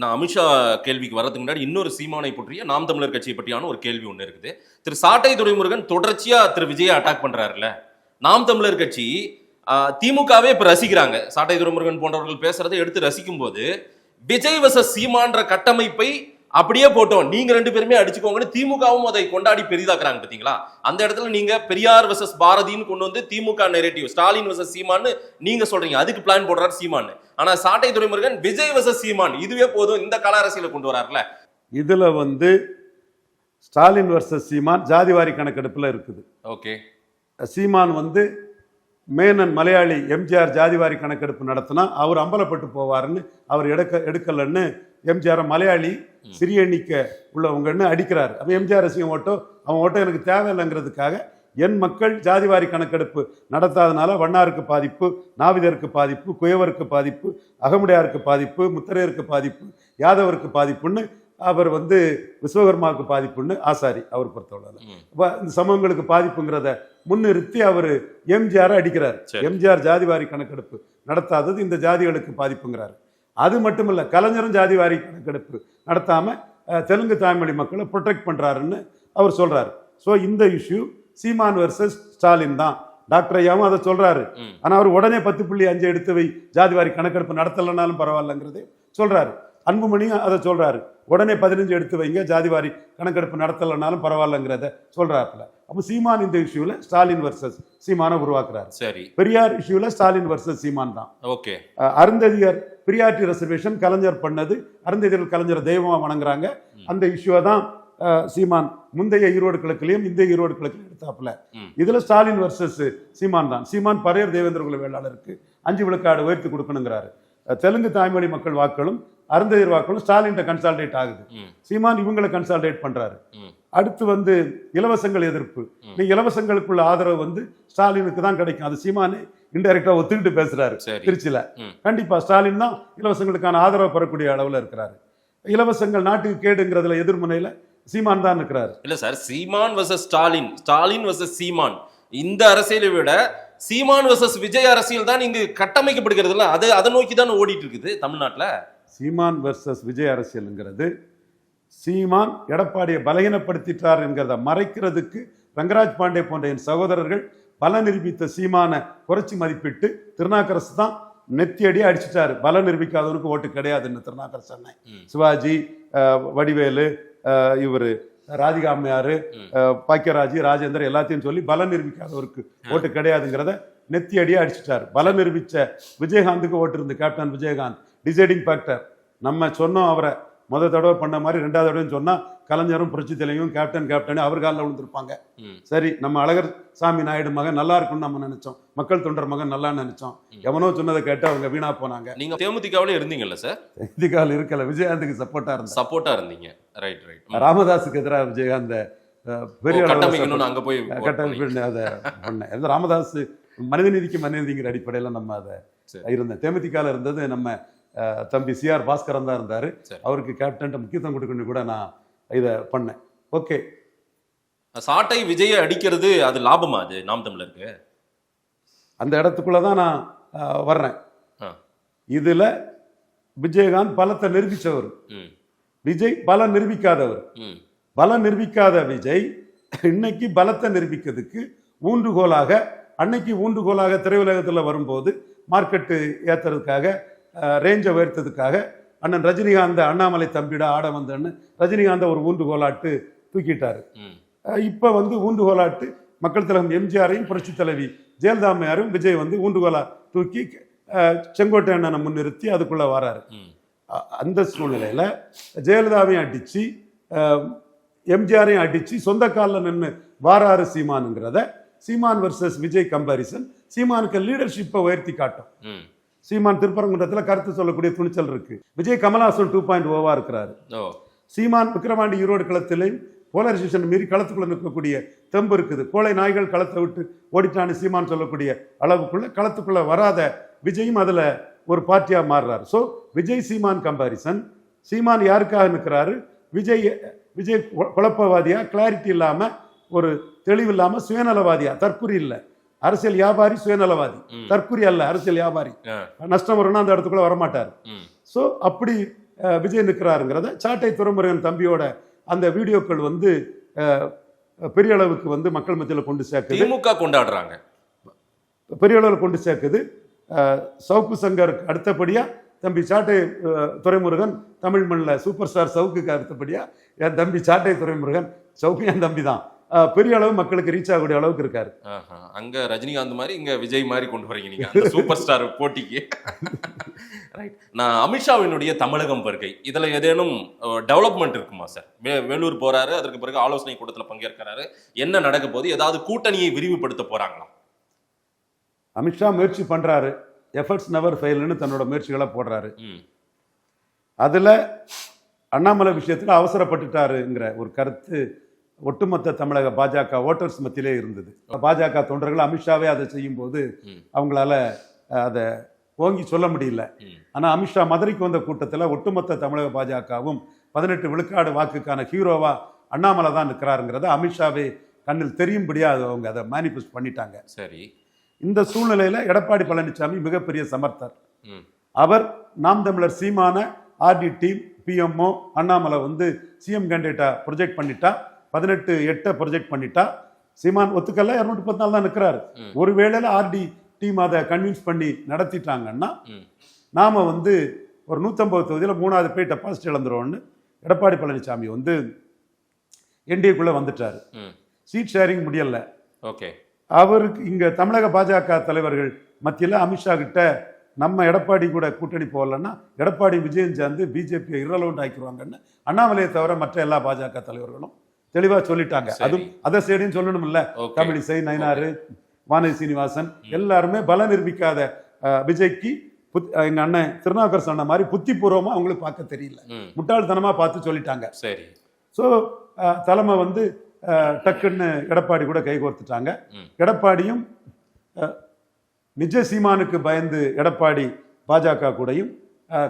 நான் அமித்ஷா கேள்விக்கு வரதுக்கு முன்னாடி இன்னொரு சீமானை பற்றிய நாம் தமிழர் கட்சியை பற்றியான ஒரு கேள்வி ஒன்று இருக்குது. திரு சாட்டை துரைமுருகன் தொடர்ச்சியா திரு விஜயை அட்டாக் பண்றாருல்ல. நாம் தமிழர் கட்சி திமுகவே இப்ப ரசிக்கிறாங்க. சாட்டை துரைமுருகன் போன்றவர்கள் பேசுறதை எடுத்து ரசிக்கும் போது விஜய் வர்சஸ் சீமான்ற கட்டமைப்பை அப்படியே போட்டோம், நீங்க 2 பேருமே அடிச்சுக்கோங்கன்னு திமுகவும் அதை கொண்டாடி பெரிதாக்குறாங்க. பாத்தீங்களா? அந்த இடத்துல நீங்க பெரியார் வர்சஸ் பாரதின்னு கொண்டு வந்து திமுக நெரேட்டிவ், ஸ்டாலின் வர்சஸ் சீமான்னு நீங்க சொல்றீங்க, அதுக்கு பிளான் போடுறாரு சீமான். ஆனா சாட்டை துரைமுருகன் விஜய் வர்சஸ் சீமான் இதுவே போதும் இந்த கல அரசியலை கொண்டு வராருல. இதுல வந்து ஸ்டாலின் வர்சஸ் சீமான் ஜாதிவாரி கணக்கெடுப்புல இருக்குது. ஓகே. சீமான் வந்து மேனன் மலையாளி எம்ஜிஆர் ஜாதிவாரி கணக்கெடுப்பு நடத்தினா அவர் அம்பலப்பட்டு போவாருன்னு அவர் எடுக்கலன்னு எம்ஜிஆர் மலையாளி சிறிய எண்ணிக்கை உள்ளவங்கன்னு அடிக்கிறாரு. அப்போ எம்ஜிஆர் ரசிகம் ஓட்டோ அவன் ஓட்டோ எனக்கு தேவையில்லைங்கிறதுக்காக என் மக்கள் ஜாதிவாரி கணக்கெடுப்பு நடத்தாதனால வண்ணாருக்கு பாதிப்பு, நாவிதருக்கு பாதிப்பு, குயவருக்கு பாதிப்பு, அகமுடையாருக்கு பாதிப்பு, முத்திரையருக்கு பாதிப்பு, யாதவருக்கு பாதிப்புன்னு அவர் வந்து விஸ்வகர்மாவுக்கு பாதிப்புன்னு ஆசாரி அவர் பொறுத்தவரை இந்த சமூகங்களுக்கு பாதிப்புங்கிறத முன்னிறுத்தி அவர் எம்ஜிஆர் அடிக்கிறார். எம்ஜிஆர் ஜாதிவாரி கணக்கெடுப்பு நடத்தாதது இந்த ஜாதிகளுக்கு பாதிப்புங்கிறாரு. அது மட்டும் இல்ல, கலைஞரும் ஜாதிவாரி கணக்கெடுப்பு நடத்தாம தெலுங்கு தாய்மொழி மக்களை ப்ரொடெக்ட் பண்றாருன்னு அவர் சொல்றாரு. ஸோ இந்த இஷ்யூ சீமான் வர்சஸ் ஸ்டாலின் தான். டாக்டர் ஐயாவும் அதை சொல்றாரு. ஆனா அவர் உடனே 10.5 எடுத்து வை, ஜாதிவாரி கணக்கெடுப்பு நடத்தலைனாலும் பரவாயில்லங்கிறதே சொல்றாரு. அன்புமணியும் அதை சொல்றாரு, உடனே 15 எடுத்து வைங்க, ஜாதிவாரி கணக்கெடுப்பு நடத்தலைனாலும் பரவாயில்லங்கிறத சொல்றாருல. அப்போ சீமான் இந்த இஷ்யூல ஸ்டாலின் வர்சஸ் சீமானை உருவாக்குறாரு. சரி. பெரியார் இஷ்யூல ஸ்டாலின் வர்சஸ் சீமான் தான். ஓகே. அருந்ததியர் பிரியாரிட்டி ரிசர்வேஷன் கலைஞர் பண்ணது, அருந்ததியர் கலைஞரை தெய்வமா வணங்குறாங்க. அந்த இஷ்யூவை தான் சீமான் முந்தைய ஈரோடு கிழக்குலையும் இந்த ஈரோடு கிழக்குலையும் எடுத்தாப்புல. இதுல ஸ்டாலின் வர்சஸ் சீமான் தான். சீமான் பரையர் தேவேந்திர குல வேளாளருக்கு 5 விழுக்காடு உயர்த்தி கொடுக்கணுங்கிறாரு. தெலுங்கு தாய்மொழி மக்கள் வாக்களும் அருந்ததியர் வாக்களும் ஸ்டாலின் கன்சால்டேட் ஆகுது. சீமான் இவங்களை கன்சால்டேட் பண்றாரு. அடுத்து வந்து இலவசங்கள் எதிர்ப்பு. நீங்க இலவசங்களுக்குள்ள ஆதரவு வந்து ஸ்டாலினுக்கு தான் கிடைக்கும். அது சீமானே இன்டைரக்டா ஒத்துக்கிட்டு பேசுறாரு திருச்சியில. கண்டிப்பா ஸ்டாலின் தான் இலவசங்களுக்கான ஆதரவு பெறக்கூடிய அளவுல இருக்கிறாரு. இலவசங்கள் நாட்டுக்கு கேடுங்கிறதுல எதிர்முனையில சீமான் தான் இருக்கிறார். இல்ல சார், சீமான் வர்சஸ் ஸ்டாலின், ஸ்டாலின் வர்சஸ் சீமான், இந்த அரசியலை விட சீமான் வர்சஸ் விஜய் அரசியல் தான் இங்கு கட்டமைக்கப்படுகிறது இல்ல, அது அதை நோக்கி தான் ஓடிட்டு இருக்குது தமிழ்நாட்டுல. சீமான் வர்சஸ் விஜய் அரசியல்ங்கிறது சீமான் எடப்பாடியை பலகீனப்படுத்திட்டார் என்கிறத மறைக்கிறதுக்கு ரங்கராஜ் பாண்டே போன்ற என் சகோதரர்கள் பல நிரூபித்த சீமானை குறைச்சி மதிப்பிட்டு திருநாக்கரசு தான் நெத்தியடி அடிச்சுட்டாரு. பல நிரூபிக்காதவனுக்கு ஓட்டு கிடையாதுன்னு திருநாக்கரசு அண்ணன், சிவாஜி, வடிவேலு, இவர் ராதிகா அம்மையாரு, பாக்கியராஜ், ராஜேந்தர் எல்லாத்தையும் சொல்லி பல நிரூபிக்காதவருக்கு ஓட்டு கிடையாதுங்கிறத நெத்தியடியா அடிச்சுட்டாரு. பல நிரூபிச்ச விஜயகாந்துக்கு ஓட்டு இருந்து கேப்டன் விஜயகாந்த் டிசைடிங் ஃபேக்டர். நம்ம சொன்னோம் அவரை முதல் தடவை பண்ண மாதிரி 2வது தடவை சொன்னா கலைஞரும் புரட்சி தலைவரும் கேப்டன் அவர் காலில் விழுந்திருப்பாங்க. சரி, நம்ம அழகர் சாமி நாயுடு மகன் நல்லா இருக்கும்னு நம்ம நினைச்சோம், மக்கள் தொண்டர் மகன் நல்லா நினைச்சோம். எவனோ சொன்னதை கேட்டு அவங்க வீணா போனாங்க. நீங்க தேமுதிகவில இருந்தீங்கல்ல சார்? தேமுதிகவில் இருக்கல, விஜயகாந்துக்கு சப்போர்ட்டா இருந்தீங்க. ரைட். ராமதாஸுக்கு எதிராக விஜயகாந்த பெரிய அங்க போய் அதை பண்ணேன். ராமதாஸ் மனிதநீதிக்கு மனிதநீதிங்கிற அடிப்படையில நம்ம அதை இருந்தேன். தேமுதிகவில் இருந்தது நம்ம தம்பி CR பாஸ்கரன் தான் இருந்தாரு. அவருக்கு கேப்டன் முக்கியத்துவம் கொடுக்கணும் கூட நான் இதை பண்ணேன். ஓகே, சாட்டை விஜயை அடிக்கிறது அது லாபமா? அது நாம் தமிழருக்கு அந்த இடத்துக்குள்ளதான் நான் வர்றேன். இதுல விஜயகாந்த் பலத்தை நிரூபிச்சவர், விஜய் பலம் நிரூபிக்காதவர். பலம் நிரூபிக்காத விஜய் இன்னைக்கு பலத்தை நிரூபிக்கிறதுக்கு ஊன்றுகோலாக, அன்னைக்கு ஊன்றுகோலாக திரையுலகத்தில் வரும்போது மார்க்கெட்டு ஏத்துறதுக்காக, ரேஞ்சை உயர்த்ததுக்காக அண்ணன் ரஜினிகாந்த் அண்ணாமலை தம்பிடா ஆட வந்தன்னு ரஜினிகாந்த ஒரு ஊன்றுகோலாட்டு தூக்கிட்டாரு. இப்ப ஊன்றுகோலாட்டு மக்கள் தலைவர் எம்ஜிஆரையும் புரட்சி தலைவி ஜெயலலிதா அம்மையாரும் விஜய் ஊன்றுகோலா தூக்கி செங்கோட்டை அண்ணனை முன்னிறுத்தி அதுக்குள்ள வராரு. அந்த சூழ்நிலையில ஜெயலலிதாவையும் அடிச்சு எம்ஜிஆரையும் அடிச்சு சொந்த காலில் நின்று வாராரு சீமானுங்கிறத சீமான் வர்சஸ் விஜய் கம்பாரிசன் சீமானுக்கு லீடர்ஷிப்பை உயர்த்தி காட்டும். சீமான் திருப்பரங்குன்றத்துல கருத்து சொல்லக்கூடிய துணிச்சல் இருக்கு. விஜய் கமல்ஹாசன் 2.0 இருக்கிறாரு. சீமான் விக்கிரவாண்டி ஈரோடு களத்திலையும் போலரைசேஷன் மீறி களத்துக்குள்ள நிற்கக்கூடிய தெம்பு இருக்குது. கோழை நாய்கள் களத்தை விட்டு ஓடிட்டான்னு சீமான் சொல்லக்கூடிய அளவுக்குள்ள களத்துக்குள்ள வராத விஜயும் அதுல ஒரு பார்ட்டியா மாறுறாரு. ஸோ விஜய் சீமான் கம்பாரிசன். சீமான் யாருக்காக நிற்கிறாரு? விஜய் குழப்பவாதியா, கிளாரிட்டி இல்லாம, ஒரு தெளிவு இல்லாம, சுயநலவாதியா, தற்குறி இல்லை, அரசியல் வியாபாரி, சுயநலவாதி, தற்குறி அல்ல, அரசியல் வியாபாரி. நஷ்டம் வரும்னா அந்த இடத்துக்குள்ள வரமாட்டார். ஸோ அப்படி விஜய் நிற்கிறாருங்கிறத சாட்டை துரைமுருகன் தம்பியோட அந்த வீடியோக்கள் பெரிய அளவுக்கு மக்கள் மத்தியில் கொண்டு சேர்க்குது. திமுக கொண்டாடுறாங்க, பெரிய அளவில் கொண்டு சேர்க்குது. சவுக்கு சங்கருக்கு அடுத்தபடியா தம்பி சாட்டை துரைமுருகன், தமிழ் மண்ணில் சூப்பர் ஸ்டார் சவுக்குக்கு அடுத்தபடியா என் தம்பி சாட்டை துரைமுருகன், சவுக்கு என் தம்பி தான், பெரிய அளவு மக்களுக்கு ரீச் ஆகக்கூடிய அளவுக்கு இருக்காரு. அங்க ரஜினிகாந்த் மாதிரி இங்க விஜய் மாதிரி கொண்டு வரீங்க நீங்க அந்த சூப்பர் ஸ்டார் போட்டிக்கு. ரைட். நான் அமித்ஷாவினுடைய தமிழகம் வருகை, இதுல ஏதேனும் டெவலப்மெண்ட் இருக்குமா சார்? வேலூர் போறாரு, அதற்கு பிறகு ஆலோசனை கூட்டத்தில் பங்கேற்கிறாரு, என்ன நடக்க போது? ஏதாவது கூட்டணியை விரிவுபடுத்த போறாங்களா? அமித்ஷா முயற்சி பண்றாரு, எஃபர்ட்ஸ் நெவர் ஃபெயில்னு தன்னோட முயற்சிகளை போடுறாரு. அதுல அண்ணாமலை விஷயத்துல அவசரப்பட்டுட்டாருங்கிற ஒரு கருத்து ஒட்டுமொத்த தமிழக பாஜக ஓட்டர்ஸ் மத்தியிலே இருந்தது. பாஜக தொண்டர்கள் அமித்ஷாவே அதை செய்யும் போது அவங்களால அதை ஓங்கி சொல்ல முடியல. ஆனா அமித்ஷா மதுரைக்கு வந்த கூட்டத்தில் ஒட்டுமொத்த தமிழக பாஜகவும் 18 விழுக்காடு வாக்குக்கான ஹீரோவா அண்ணாமலை தான் நிற்கிறாருங்கிறத அமித்ஷாவே கண்ணில் தெரியும்படியா அவங்க அதை மேனிஃபெஸ்ட் பண்ணிட்டாங்க. சரி, இந்த சூழ்நிலையில எடப்பாடி பழனிசாமி மிகப்பெரிய சமர்த்தர். அவர் நாம் தமிழர் சீமான ஆர்டி டீம், பிஎம்ஓ, அண்ணாமலை சிஎம் கேண்டிடேட்டா ப்ரொஜெக்ட் பண்ணிட்டா, 18-8 ப்ரொஜெக்ட் பண்ணிட்டா. சீமான் ஒத்துக்கல்ல, 214 தான் நிற்கிறாரு. ஒருவேளை ஆர்டி டீம் அதை கன்வின்ஸ் பண்ணி நடத்திட்டாங்கன்னா நாம ஒரு 150 தொகுதியில் 3வது போய் டெபாசிட் இழந்துருவோம்னு எடப்பாடி பழனிசாமி என்டிஏக்குள்ள வந்துட்டாரு. சீட் ஷேரிங் முடியல. ஓகே, அவருக்கு இங்க தமிழக பாஜக தலைவர்கள் மத்தியில் அமித்ஷா கிட்ட நம்ம எடப்பாடி கூட கூட்டணி போகலன்னா எடப்பாடி விஜயம் சேர்ந்து பிஜேபியை இரலவெண்ட் ஆக்கிடுவாங்கன்னு அண்ணாமலையை தவிர மற்ற எல்லா பாஜக தலைவர்களும் தெளிவா சொல்லிட்டாங்க. அதுவும் அதை சைடுன்னு சொல்லணும் இல்ல, தமிழிசை, நயினாரு, வானதி சீனிவாசன் எல்லாருமே பல நிரூபிக்காத விஜய்க்கு எங்க அண்ணன் திருநாவுக்கரசு அண்ணன் மாதிரி புத்திபூர்வமா அவங்களுக்கு பார்க்க தெரியல, முட்டாள்தனமா பார்த்து சொல்லிட்டாங்க. சரி. ஸோ தலைமை டக்குன்னு எடப்பாடி கூட கைகோர்த்துட்டாங்க. எடப்பாடியும் நிஜ சீமானுக்கு பயந்து எடப்பாடி பாஜக கூடயும்,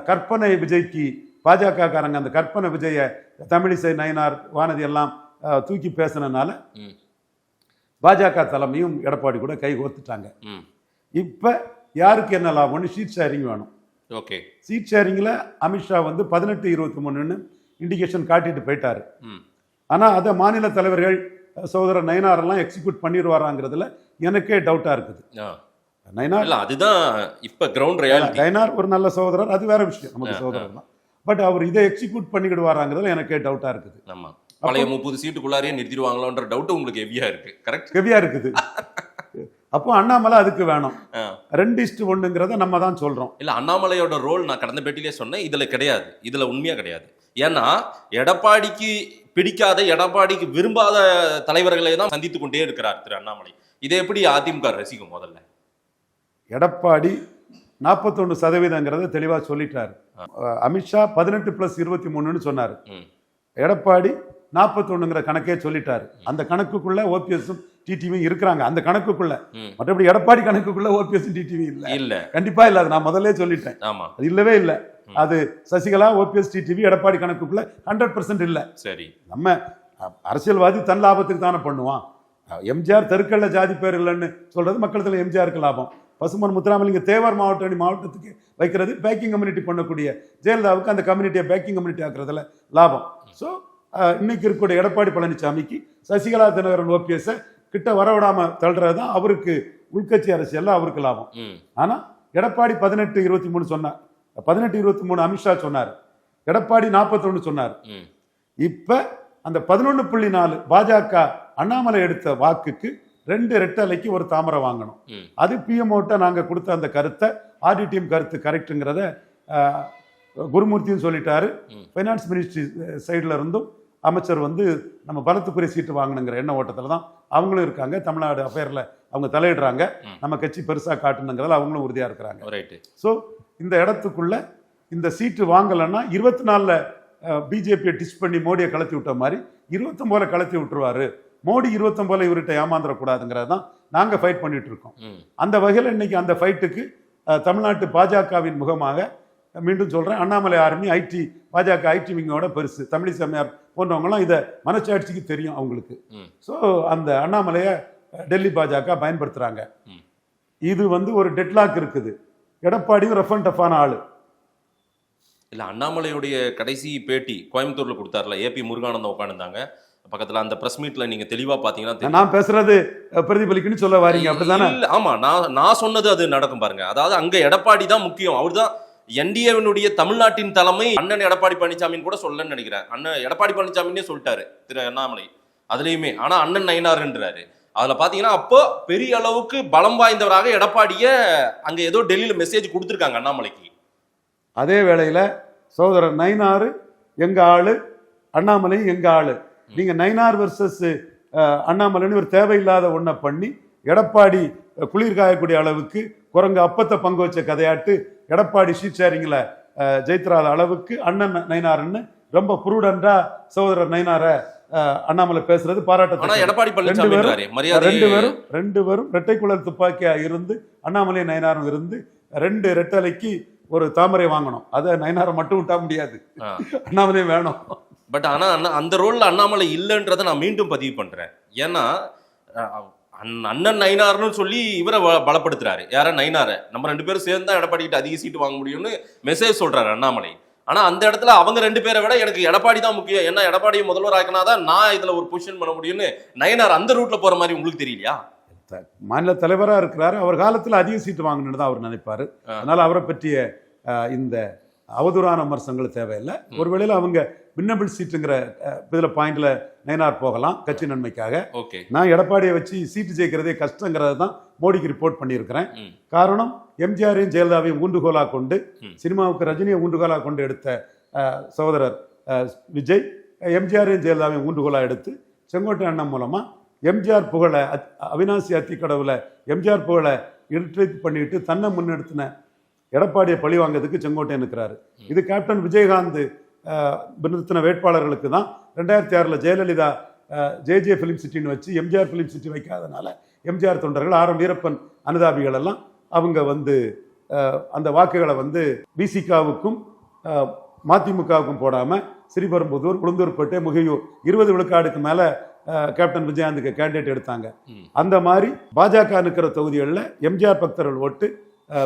கற்பனை விஜய்க்கு பாஜக காரங்க அந்த கற்பனை விஜய தமிழிசை நயினார் வானதி எல்லாம் தூக்கி பேசினால பாஜக தலைமையும் எடப்பாடி கூட கை கோர்த்துட்டாங்க. இப்ப யாருக்கு என்ன லாபம்னு சீட் ஷேரிங் வேணும். ஓகே, சீட் ஷேரிங்ல அமித்ஷா வந்து 18-23 இண்டிகேஷன் காட்டிட்டு போயிட்டாரு. ஆனா அதை மாநில தலைவர்கள் சகோதரர் நயினார் எல்லாம் எக்ஸிக்யூட் பண்ணிடுவாராங்கிறதுல எனக்கே டவுட்டா இருக்குது. நயினார் அதுதான் இப்ப கிரவுண்ட் ரியாலிட்டி. நயினார் ஒரு நல்ல சகோதரர், அது வேற விஷயம், நமக்கு சகோதரர் தான். பட் அவர் இதை எக்ஸிக்யூட் பண்ணிக்கிடுவாராங்கிறதுல எனக்கே டவுட்டா இருக்குது. ஆமா, பழைய 30 சீட்டுக்குள்ளாரே நிறுத்திடுவாங்களோன்ற டவுட் உங்களுக்கு ஹெவியா இருக்கு. கரெக்ட், ஹெவியா இருக்குது. அப்போ அண்ணாமலை அதுக்கு வேணும். 2:1 நம்ம தான் சொல்றோம். இல்ல, அண்ணாமலையோட ரோல் நான் கடந்த பேட்டிலே சொன்னேன், இதுல கிடையாது, இதுல உண்மையா கிடையாது. ஏன்னா எடப்பாடிக்கு பிடிக்காத, எடப்பாடிக்கு விரும்பாத தலைவர்களை தான் சந்தித்து கொண்டே இருக்கிறார் திரு அண்ணாமலை. இதை எப்படி அதிமுக ரசிக்கும்? முதல்ல எடப்பாடி 41% தெளிவா சொல்லிட்டாரு. அமித்ஷா 18+23 சொன்னாரு. எடப்பாடி 41 கணக்கே சொல்லிட்டாரு. அந்த கணக்குக்குள்ள ஓபிஎஸும் டிடிவி இருக்கிறாங்க. அந்த கணக்குக்குள்ள, மற்றபடி எடப்பாடி கணக்குக்குள்ள ஓபிஎஸ் டிடிவி இல்ல, கண்டிப்பா இல்ல. அது நான் முதல்ல சொல்லிட்டேன். அது இல்லவே இல்ல. அது சசிகலா, ஓபிஎஸ், டிடிவி எடப்பாடி கணக்குக்குள்ள 100% இல்ல. சரி, நம்ம அரசியல்வாதி தன் லாபத்துக்கு தானே பண்ணுவான். எம்ஜிஆர் தெருக்கல்ல ஜாதி பேர் இல்லைன்னு சொல்றது மக்களத்துல எம்ஜிஆருக்கு லாபம். பசுமன் முத்துராமலிங்க தேவர் மாவட்டத்துக்கு வைக்கிறது பேக்கிங் கம்யூனிட்டி பண்ணக்கூடிய ஜெயலலிதாவுக்கு அந்த கம்யூனிட்டியை பேக்கிங் கம்யூனிட்டி ஆக்குறதுல லாபம். ஸோ இன்னைக்கு இருக்கக்கூடிய எடப்பாடி பழனிசாமிக்கு சசிகலா, தினகரன், ஓபிஎஸ் கிட்ட வரவிடாம தள்ளுறதுதான் அவருக்கு உள்கட்சி அரசியல்ல அவருக்கு லாபம். ஆனா எடப்பாடி 18-23 சொன்னார், 18-23 அமித்ஷா சொன்னார், எடப்பாடி 41 சொன்னார். இப்ப அந்த 11.4 பாஜக அண்ணாமலை எடுத்த வாக்குக்கு 2 ரெட்டலைக்கு ஒரு தாமரை வாங்கணும். அது பிஎம்ஓட்ட நாங்க கொடுத்த அந்த கருத்தை ஆடிடிஎம் கருத்து கரெக்டுங்கிறத குருமூர்த்தியும் சொல்லிட்டாரு. பைனான்ஸ் மினிஸ்ட்ரி சைட்ல இருந்தும் அமைச்சர் வந்து நம்ம பலத்துக்குரிய சீட்டு வாங்கணுங்கிற எண்ண ஓட்டத்துல தான் அவங்களும் இருக்காங்க. தமிழ்நாடு அஃபேர்ல அவங்க தலையிடுறாங்க. நம்ம கட்சி பெருசா காட்டணுங்கிறதுல அவங்களும் உறுதியா இருக்கிறாங்க. ஸோ இந்த இடத்துக்குள்ள இந்த சீட்டு வாங்கலைன்னா 24ல பிஜேபியை டிச் பண்ணி மோடியை கலத்தி விட்ட மாதிரி 29 கலத்தி விட்டுருவாரு. மோடி 29 இவர்கிட்ட ஏமாந்துடக்கூடாதுங்கிறது தான் நாங்க ஃபைட் பண்ணிட்டு இருக்கோம். அந்த வகையில் இன்னைக்கு அந்த ஃபைட்டுக்கு தமிழ்நாட்டு பாஜகவின் முகமாக மீண்டும் சொல்றேன், அண்ணாமலை ஆர்மி ஐடி பாஜக ஐடி விங்கோட பெருசு. தமிழிசை அம்மையார் போன்றவங்கலாம் இதை மனச்சாட்சிக்கு தெரியும் அவங்களுக்கு. ஸோ அந்த அண்ணாமலையை டெல்லி பாஜக பயன்படுத்துறாங்க. இது வந்து ஒரு டெட்லாக் இருக்குது. எடப்பாடியும் ரஃப் அண்ட் டஃப்பான ஆளு இல்ல. அண்ணாமலையுடைய கடைசி பேட்டி கோயம்புத்தூர்ல கொடுத்தாருல, ஏபி முருகானந்தம் உட்காந்துருந்தாங்க பக்கத்துல. அந்த பிரஸ் மீட்ல நீங்க தெளிவா பாத்தீங்கன்னா நான் பேசுறது பிரதிபலிக்குன்னு சொல்ல வாரீங்க, அப்படிதானே? ஆமா, நான் சொன்னது அது நடக்கும் பாருங்க. அதாவது அங்க எடப்பாடி தான் முக்கியம். அவர் தான் என்டிஏவினுடைய தமிழ்நாட்டின் தலைமை. அண்ணன் எடப்பாடி பழனிசாமின்னு கூட சொல்லலன்னு நினைக்கிறேன். அண்ணன் எடப்பாடி பழனிசாமின்னே சொல்லிட்டாரு திரு அண்ணாமலை அதுலயுமே. ஆனா அண்ணன் நயினார்ன்றாரு. அதுல பாத்தீங்கன்னா அப்போ பெரிய அளவுக்கு பலம் வாய்ந்தவராக எடப்பாடிய அங்க ஏதோ டெல்லியில மெசேஜ் கொடுத்துருக்காங்க அண்ணாமலைக்கு. அதே வேளையில சகோதரர் நயினார் எங்க ஆளு, அண்ணாமலை எங்க ஆளு. நீங்க நயினார் வெர்சஸ் அண்ணாமலைன்னு ஒரு தேவையில்லாத ஒன்றை பண்ணி எடப்பாடி குளிர் காயக்கூடிய அளவுக்கு குரங்கு அப்பத்தை பங்கு வச்ச கதையாட்டு எடப்பாடி ஷீட் ஷேரிங்ல ஜெயித்ராத அளவுக்கு அண்ணன் நயினார்னு ரொம்ப புரூடண்டா சகோதரர் நயினார அண்ணாமலை பேசுறது பாராட்ட. எடப்பாடி ரெண்டு பேரும் இரட்டை குழல் துப்பாக்கியா இருந்து அண்ணாமலை நயினாரும் இருந்து 2 ரெட்டலைக்கு ஒரு தாமரை வாங்கணும். அதை நயினாரை மட்டும் விட்டா முடியாது, அண்ணாமலையும் வேணும். பட் ஆனா அந்த ரோல்ல அண்ணாமலை இல்லைன்றதை நான் மீண்டும் பதிவு பண்றேன். ஏன்னா அண்ணன் நயினார்னு சொல்லி இவரை பலப்படுத்துறாரு. யார நயினார நம்ம 2 பேரும் சேர்ந்து தான் எடப்பாடி கிட்ட அதிக சீட்டு வாங்க முடியும்னு மெசேஜ் சொல்றாரு அண்ணாமலை. ஆனா அந்த இடத்துல அவங்க 2 பேரை விட எனக்கு எடப்பாடி தான் முக்கியம், ஏன்னா எடப்பாடியை முதல்வர் ஆக்கினாதான் நான் இதுல ஒரு பொசிஷன் பண்ண முடியும்னு நயினார் அந்த ரூட்ல போற மாதிரி உங்களுக்கு தெரியலையா? மாநில தலைவராக இருக்கிறாரு, அவர் காலத்தில் அதிக சீட்டு வாங்கணும்னு தான் அவர் நினைப்பாரு. அதனால அவரை பற்றிய இந்த அவதூறான விமர்சனங்கள் தேவையில்லை. ஒருவேளையில் அவங்க வின்னபிள் சீட்டுங்கிற இதில் பாயிண்ட்ல நயினார் போகலாம் கட்சி நன்மைக்காக. நான் எடப்பாடியை வச்சு சீட்டு ஜெயிக்கிறதே கஷ்டங்கிறத தான் மோடிக்கு ரிப்போர்ட் பண்ணியிருக்கிறேன். காரணம், எம்ஜிஆரையும் ஜெயலலிதாவையும் ஊண்டுகோலா கொண்டு, சினிமாவுக்கு ரஜினியை ஊண்டுகோலா கொண்டு எடுத்த சகோதரர் விஜய் எம்ஜிஆரையும் ஜெயலலிதாவையும் ஊண்டுகோலா எடுத்து செங்கோட்டை அண்ணன் மூலமா எம்ஜிஆர் புகழை, அவினாசி அத்திக்கடவுல எம்ஜிஆர் புகழை இன்ட்ரீட் பண்ணிட்டு தன்னை முன்னெடுத்தின எடப்பாடியை பழி வாங்கிறதுக்கு செங்கோட்டையன் இருக்கிறாரு. இது கேப்டன் விஜயகாந்த் நிறுத்தின வேட்பாளர்களுக்கு தான் 2006 ஜெயலலிதா ஜே ஃபிலிம் சிட்டின்னு வச்சு எம்ஜிஆர் ஃபிலிம் சிட்டி வைக்காதனால எம்ஜிஆர் தொண்டர்கள் ஆர்.எம். வீரப்பன் அனுதாபிகள் எல்லாம் அவங்க வந்து அந்த வாக்குகளை வந்து விசிகாவுக்கும் மதிமுகவுக்கும் போடாமல் ஸ்ரீபெரும்புதூர், உளுந்தூர்பேட்டை, முகையூர் 20 விழுக்காடுக்கு மேலே கேப்டன் விஜயகாந்துக்கு கேண்டிடேட் எடுத்தாங்க. அந்த மாதிரி பாஜக இருக்கிற தொகுதிகளில் எம்ஜிஆர் பக்தர்கள் ஓட்டு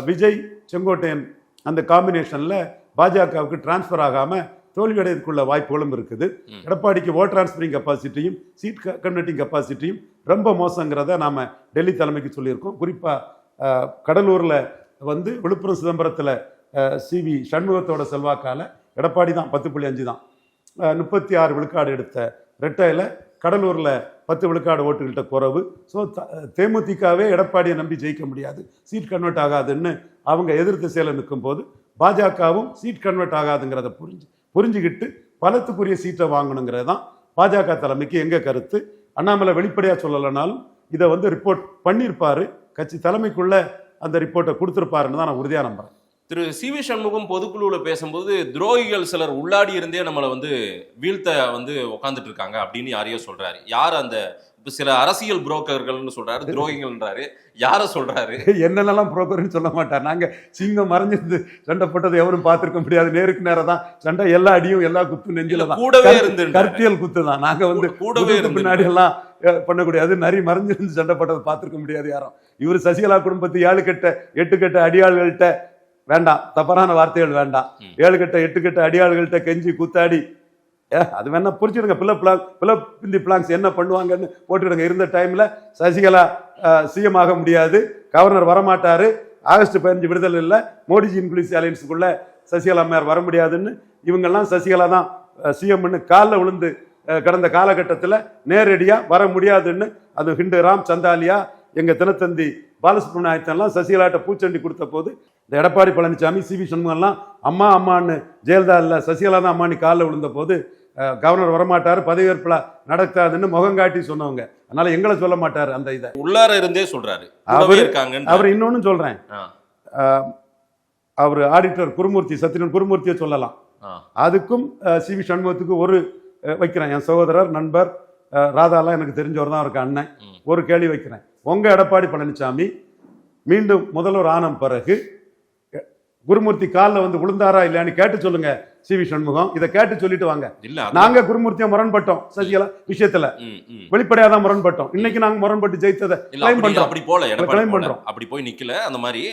விஜய் செங்கோட்டையன் அந்த காம்பினேஷனில் பாஜகவுக்கு டிரான்ஸ்ஃபர் ஆகாமல் தோல்வியடைவதற்குள்ள வாய்ப்புகளும் இருக்குது. எடப்பாடிக்கு ஓட் டிரான்ஸ்ஃபரிங் கெப்பாசிட்டியும் சீட் கன்வெர்ட்டிங் கெப்பாசிட்டியும் ரொம்ப மோசங்கிறத நாம் டெல்லி தலைமைக்கு சொல்லியிருக்கோம். குறிப்பாக கடலூரில் வந்து விழுப்புரம் சிதம்பரத்தில் சிவி சண்முகத்தோட செல்வாக்கால எடப்பாடி தான் 10.5 தான் 36 விழுக்காடு எடுத்த ரெட்டையில் கடலூரில் 10 விழுக்காடு ஓட்டுகிட்ட குறைவு. ஸோ தேமுதிகவே எடப்பாடியை நம்பி ஜெயிக்க முடியாது, சீட் கன்வெர்ட் ஆகாதுன்னு அவங்க எதிர் திசையில் நிற்கும் போது பாஜகவும் சீட் கன்வெர்ட் ஆகாதுங்கிறத புரிஞ்சுக்கிட்டு பலத்துக்குரிய சீட்டை வாங்கணுங்கிறது தான் பாஜக தலைமைக்கு எங்கள் கருத்து. அண்ணாமலை வெளிப்படையாக சொல்லலைனாலும் இதை வந்து ரிப்போர்ட் பண்ணியிருப்பாரு, கட்சி தலைமைக்குள்ள அந்த ரிப்போர்ட்டை கொடுத்துருப்பாருன்னு தான் நான் உறுதியாக நம்புறேன். திரு சி.வி. சண்முகம் பொதுக்குழுவில் பேசும்போது துரோகிகள் சிலர் உள்ளாடி இருந்தே நம்மளை வந்து வீழ்த்த வந்து உட்காந்துட்டு இருக்காங்க அப்படின்னு யாரையோ சொல்றாரு. யார் அந்த இப்போ சில அரசியல் புரோக்கர்கள்னு சொல்றாரு, துரோகிகள்ன்றாரு, யாரை சொல்றாரு? என்னென்னலாம் புரோக்கர்னு சொல்ல மாட்டார். நாங்கள் சிங்கம் மறைஞ்சிருந்து சண்டை போட்டதை எவரும் பார்த்துருக்க முடியாது. நேருக்கு நேரம் தான் சண்டை, எல்லா அடியும் எல்லா குத்து நெஞ்சில தான், கூடவே இருந்து கருத்தியல் குத்து தான். நாங்கள் வந்து கூடவே பின்னாடி எல்லாம் பண்ணக்கூடியது. நிறைய மறைஞ்சிருந்து சண்டை போட்டதை பார்த்துருக்க முடியாது யாரும். இவர் சசிகலா குடும்பத்து 7 கட்ட 8 கட்ட அடியாள்கள்கிட்ட வேண்டாம், தவறான வார்த்தைகள் வேண்டாம், 7 கட்ட 8 கட்ட அடியாள்கள்கிட்ட கெஞ்சி கூத்தாடி அது வேணா புரிச்சுடுங்க. பிந்தி பிளாங்ஸ் என்ன பண்ணுவாங்கன்னு போட்டுடுங்க. இருந்த டைம்ல சசிகலா சிஎம் ஆக முடியாது, கவர்னர் வரமாட்டாரு, ஆகஸ்ட் 15 விடுதலை இல்லை, மோடிஜி இன்க்ளூசிவ் அலையன்ஸுக்குள்ள சசிகலா அம்மையார் வர முடியாதுன்னு இவங்கெல்லாம் சசிகலா தான் சிஎம்னு காலில் விழுந்து கடந்த காலகட்டத்தில் நேரடியாக வர முடியாதுன்னு அது ஹிண்டு ராம் சந்தாலியா எங்கள் தினத்தந்தி பாலசுப்ரமணியத்தெல்லாம் சசிகலாட்ட பூச்சண்டி கொடுத்த போது இந்த எடப்பாடி பழனிசாமி சி.வி. சண்முகம்லாம் அம்மா அம்மான்னு ஜெயலலிதா இல்லை சசிகலா தான் அம்மானி காலில் விழுந்த போது கவர்னர் வரமாட்டார், பதவியேற்பு நடக்காதுன்னு முகங்காட்டி சொன்னவங்க. அதனால எங்களை சொல்ல மாட்டார். அந்த இதை உள்ளார இருந்தே சொல்றாரு. அவர் இன்னொன்னு சொல்றேன், அவர் ஆடிட்டர் குருமூர்த்தி, சத்யன் குருமூர்த்தியை சொல்லலாம். அதுக்கும் சி.வி. சண்முகத்துக்கு ஒரு வைக்கிறேன். என் சகோதரர் நண்பர் ராதாலாம் எனக்கு தெரிஞ்சவர் தான், அவருக்கு அண்ணன். ஒரு கேள்வி வைக்கிறேன், உங்க எடப்பாடி பழனிசாமி மீண்டும் முதல்வர் ஆன பிறகு குருமூர்த்தி காலில் வந்து விழுந்தாரா இல்லையான்னு கேட்டு சொல்லுங்க சி.வி. சண்முகம். இதை கேட்டு சொல்லிட்டு வாங்க. நாங்க குருமூர்த்தியை முரண்பட்டோம் சசிகலா விஷயத்துல, வெளிப்படையா தான் முரண்பட்டோம். இன்னைக்கு நாங்க முரண்பட்டு ஜெயித்ததை அப்படி போல அப்படி போய் நிக்கல. அந்த மாதிரி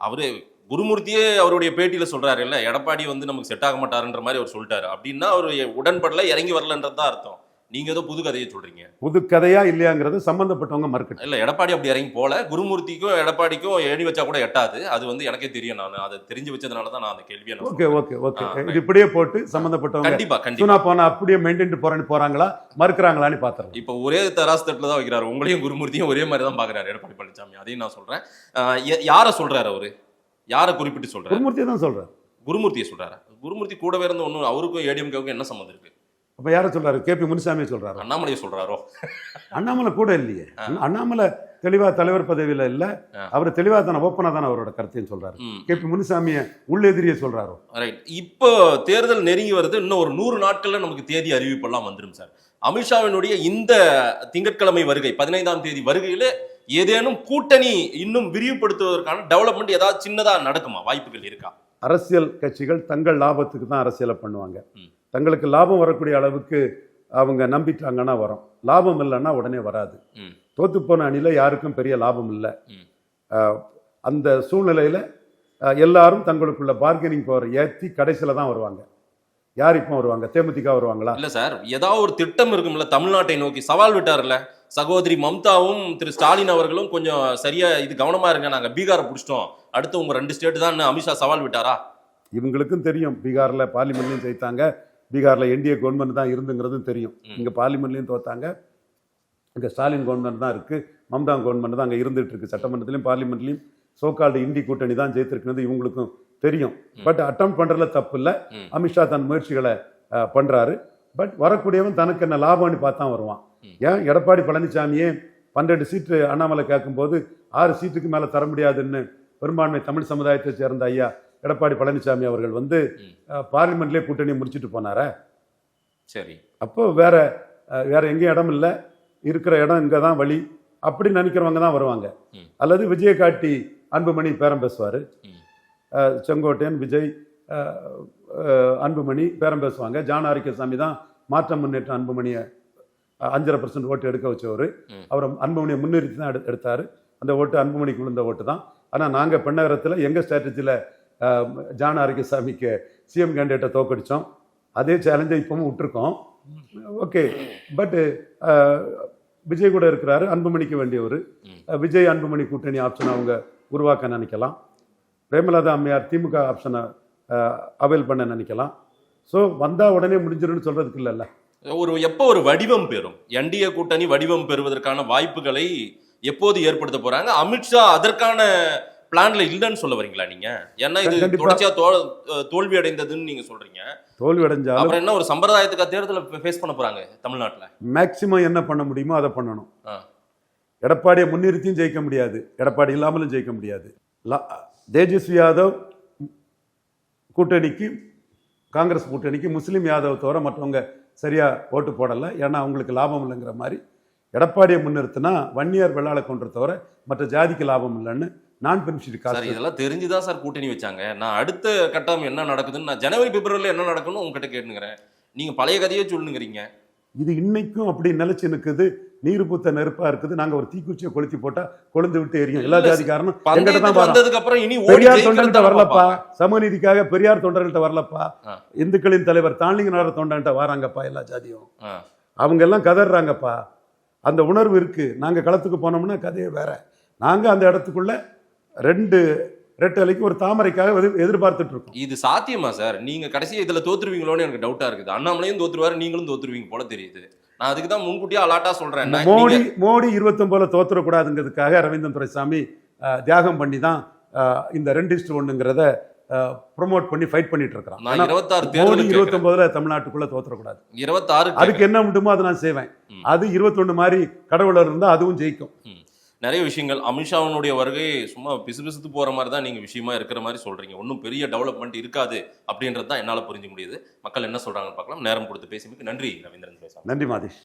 அவரு குருமூர்த்தியே அவருடைய பேட்டியில சொல்றாரு இல்ல, எடப்பாடி வந்து நமக்கு செட் ஆக மாட்டாருன்ற மாதிரி அவர் சொல்லிட்டாரு. அப்படின்னா அவர் உடன்படல, இறங்கி வரலன்றதுதான் அர்த்தம். நீங்க ஏதோ புது கதையை சொல்றீங்க. புது கதையா இல்லையாங்கிறது சம்பந்தப்பட்டவங்க மறுக்கணும். இல்ல, எடப்பாடி அப்படி இறங்கி போல. குருமூர்த்திக்கும் எடப்பாடிக்கும் எழுதி வச்சா கூட எட்டாது. அது வந்து எனக்கே தெரியும். நான் அதை தெரிஞ்சு வச்சதுனால தான் நான் அந்த கேள்வியை ஓகே இது இப்படியே போட்டு சம்பந்தப்பட்டவங்க கண்டிப்பா போனா அப்படியே மெயின்டைன் போறாங்களா மறுக்கிறாங்களான்னு பாத்துறோம். இப்போ ஒரே தராசு தட்டுல தான் வைக்கிறாரு. உங்களையும் குருமூர்த்தியும் ஒரே மாதிரி தான் பாக்குறாரு எடப்பாடி பழனிசாமி. அதையும் நான் சொல்றேன். யாரை சொல்றாரு அவரு? யாரை குறிப்பிட்டு சொல்றாரு? குருமூர்த்தியை தான் சொல்றாரு. குருமூர்த்தியை சொல்றாரு. குருமூர்த்தி கூடவே இருந்து ஒன்னும் அவருக்கும் ஏடிஎம்கேவுக்கும் என்ன சம்மந்தம் இருக்கு? அப்ப யாரை சொல்றாரு? கே.பி. முனுசாமியை சொல்றாரு. அண்ணாமலையை சொல்றாரோ? அண்ணாமலை கூட இல்லையே. அண்ணாமலை தெளிவா தலைவர் பதவியில இல்ல, அவர் தெளிவா தானே ஓப்பனா தானே அவரோட கருத்தையும் சொல்றாரு. கே.பி. முனுசாமியை உள்ளெதிரியை சொல்றாரோ? ரைட். இப்போ தேர்தல் நெருங்கி வருது. இன்னும் ஒரு 100 நாட்கள்ல நமக்கு தேதி அறிவிப்பெல்லாம் வந்துடும் சார். அமித்ஷாவினுடைய இந்த திங்கட்கிழமை வருகை 15ஆம் தேதி வருகையில ஏதேனும் கூட்டணி இன்னும் விரிவுபடுத்துவதற்கான டெவலப்மெண்ட் ஏதாவது சின்னதா நடக்குமா? வாய்ப்புகள் இருக்கா? அரசியல் கட்சிகள் தங்கள் லாபத்துக்கு தான் அரசியலை பண்ணுவாங்க. தங்களுக்கு லாபம் வரக்கூடிய அளவுக்கு அவங்க நம்பிட்டாங்கன்னா வரும், லாபம் இல்லைன்னா உடனே வராது. தோத்துப்போன அணியில் யாருக்கும் பெரிய லாபம் இல்லை. அந்த சூழ்நிலையில் எல்லாரும் தங்களுக்குள்ள பார்கெனிங் பவர் ஏற்றி கடைசியில் தான் வருவாங்க. யார் இப்போ வருவாங்க? தேமுதிக வருவாங்களா? இல்லை சார், ஏதாவது ஒரு திட்டம் இருக்கும்ல. தமிழ்நாட்டை நோக்கி சவால் விட்டார்ல சகோதரி மம்தாவும் திரு ஸ்டாலின் அவர்களும். கொஞ்சம் சரியா இது கவனமா இருங்க, நாங்கள் பீகாரை பிடிச்சிட்டோம், அடுத்து உங்க 2 ஸ்டேட் தான் அமித்ஷா சவால் விட்டாரா? இவங்களுக்கும் தெரியும் பீகார்ல பார்லிமெண்ட்லையும் ஜெயித்தாங்க, பீகார்ல என்டிஏ கவர்மெண்ட் தான் இருந்துங்கிறதும் தெரியும். இங்க பார்லிமெண்ட்லையும் தோத்தாங்க, இங்க ஸ்டாலின் கவர்மெண்ட் தான் இருக்கு, மம்தா கவர்மெண்ட் தான் அங்க இருந்துட்டு இருக்கு. சட்டமன்றத்திலையும் பார்லிமெண்ட்லையும் சோகால்டு இந்தி கூட்டணி தான் ஜெயித்திருக்கிறது இவங்களுக்கும் தெரியும். பட் அட்டம் பண்றதுல தப்பு இல்லை. அமித்ஷா தன் முயற்சிகளை பண்றாரு. பட் வரக்கூடியவன் தனக்கு என்ன லாபம்னு பார்த்தா வருவான். ஏன் எடப்பாடி பழனிசாமியே 12 சீட்டு அண்ணாமலை கேட்கும்போது 6 சீட்டுக்கு மேல தர முடியாதுன்னு பெரும்பான்மை தமிழ் சமுதாயத்தை சேர்ந்த ஐயா எடப்பாடி பழனிசாமி அவர்கள் வந்து பார்லிமெண்ட்லேயே கூட்டணியை முடிச்சுட்டு போனார. சரி, அப்போ வேற எங்கேயும் இடம் இல்லை, இருக்கிற இடம் இங்கே தான் வழி அப்படி நினைக்கிறவங்க தான் வருவாங்க. அல்லது விஜயை காட்டி அன்புமணி பேரம் பேசுவார், செங்கோட்டையன் விஜய் அன்புமணி பேரம் பேசுவாங்க. ஜான் ஆரோக்கியசாமி தான் மாற்றம் முன்னேற்ற அன்புமணியை 5.5% ஓட்டு எடுக்க வச்சவர். அவர் அன்புமணியை முன்னிறுத்தி தான் எடுத்தார். அந்த ஓட்டு அன்புமணிக்கு விழுந்த ஓட்டு தான். ஆனால் நாங்கள் பெண்ணகரத்தில் எங்கள் ஸ்ட்ராட்டஜியில் ஜான் ஆரோக்கியசாமிக்கு சிஎம் கேண்டிடேட்டை தோக்கடித்தோம். அதே சேலஞ்சை இப்பவும் விட்டுருக்கோம். ஓகே, பட்டு விஜய் கூட இருக்கிறாரு, அன்புமணிக்கு வேண்டியவர். விஜய் அன்புமணி கூட்டணி ஆப்ஷனை அவங்க உருவாக்க நினைக்கலாம். பிரேமலதா அம்மையார் திமுக ஆப்ஷனை அவைல் பண்ண நினைக்கலாம். ஸோ வந்தால் உடனே முடிஞ்சிரும்னு சொல்கிறதுக்கு இல்லைல்ல. எப்போ ஒரு வடிவம் பெறும் என்டிஏ கூட்டணி வடிவம் பெறுவதற்கான வாய்ப்புகளை எப்போது ஏற்படுத்த போறாங்க? அமித்ஷா அதற்கான பிளான்ல இல்லைன்னு சொல்ல வரீங்களா நீங்க? ஏன்னா இது தொடர்ச்சியா தோல்வி அடைந்ததுன்னு நீங்க சொல்றீங்க. தோல்வி அடைஞ்சாலும் அப்புறம் என்ன ஒரு சம்பிரதாயத்துக்கு தேர்தலை ஃபேஸ் பண்ண போறாங்க தமிழ்நாட்டுல? மேக்சிமம் என்ன பண்ண முடியுமோ அதை பண்ணணும். எடப்பாடியை முன்னிறுத்தியும் ஜெயிக்க முடியாது, எடப்பாடி இல்லாமலும் ஜெயிக்க முடியாது. தேஜஸ்வி யாதவ் கூட்டணிக்கு, காங்கிரஸ் கூட்டணிக்கு முஸ்லீம் யாதவ் தவிர மற்றவங்க சரியா ஓட்டு போடலை. ஏன்னா அவங்களுக்கு லாபம் இல்லைங்கிற மாதிரி. எடப்பாடியை முன்னிறுத்தினா வன்னியர் வெள்ளாள கொன்ற தவிர மற்ற ஜாதிக்கு லாபம் இல்லைன்னு நான் பெனிஃபிஷரி காசு. இதெல்லாம் தெரிஞ்சுதான் சார் கூட்டணி வச்சாங்க. நான் அடுத்த கட்டம் என்ன நடக்குதுன்னு நான் ஜனவரி பிப்ரவரியில் என்ன நடக்குன்னு உங்ககிட்ட கேட்டுங்கிறேன். நீங்க பழைய கதையே சொல்லுங்கிறீங்க. இது இன்னைக்கும் அப்படி நிலைச்சு நிற்குது. நீர் பூத்த நெருப்பா இருக்குது. நாங்க ஒரு தீக்குச்சியை கொளுத்தி போட்டா கொழுந்து விட்டு எரியும். எல்லா ஜாதிக்காரனும் பெரியார் தொண்டர்கிட்ட வரலப்பா, சமூக நீதிக்காக பெரியார் தொண்டர்கள்ட்ட வரலப்பா, இந்துக்களின் தலைவர் தாண்டிங்கனார தொண்டர்கிட்ட வராங்கப்பா. எல்லா ஜாதியும் அவங்க எல்லாம் கதறாங்கப்பா. அந்த உணர்வு இருக்கு. நாங்க களத்துக்கு போனோம்னா கதையே வேற. நாங்க அந்த இடத்துக்குள்ள 2 ரெட்டலைக்கு ஒரு தாமரைக்காக எதிர்பார்த்துட்டு இருக்கோம். இது சாத்தியமா சார்? நீங்க கடைசியா இதுல தோத்துருவீங்களோன்னு எனக்கு டவுட்டா இருக்குது. அண்ணாமலையும் தோத்துருவாரு, நீங்களும் தோத்துருவீங்க போல தெரியுது. நான் அதுக்கு தான் முன்கூட்டியே அலாட்டா சொல்றேன். மோடி 29 தோத்துறக்கூடாதுங்கிறதுக்காக ரவீந்திரன் துரைசாமி தியாகம் பண்ணி தான் இந்த 2:1ங்கிறத ப்ரொமோட் பண்ணி ஃபைட் பண்ணிட்டு இருக்கிறான். மோடி 29 தமிழ்நாட்டுக்குள்ள தோத்துறக்கூடாது. 26 அதுக்கு என்ன முடியுமோ அதை நான் செய்வேன். அது 21 மாதிரி கடவுளர் இருந்தா அதுவும் ஜெயிக்கும். நிறைய விஷயங்கள் அமித்ஷாவினுடைய வருகை சும்மா பிசுபிசுத்து போற மாதிரி தான் நீங்க விஷயமா இருக்கிற மாதிரி சொல்றீங்க. ஒன்றும் பெரிய டெவலப்மெண்ட் இருக்காது அப்படின்றது தான் என்னால் புரிஞ்சு முடியுது. மக்கள் என்ன சொல்றாங்கன்னு பார்க்கலாம். நேரம் கொடுத்து பேசியமைக்கு நன்றி ரவீந்திரன். நன்றி மாதேஷ்.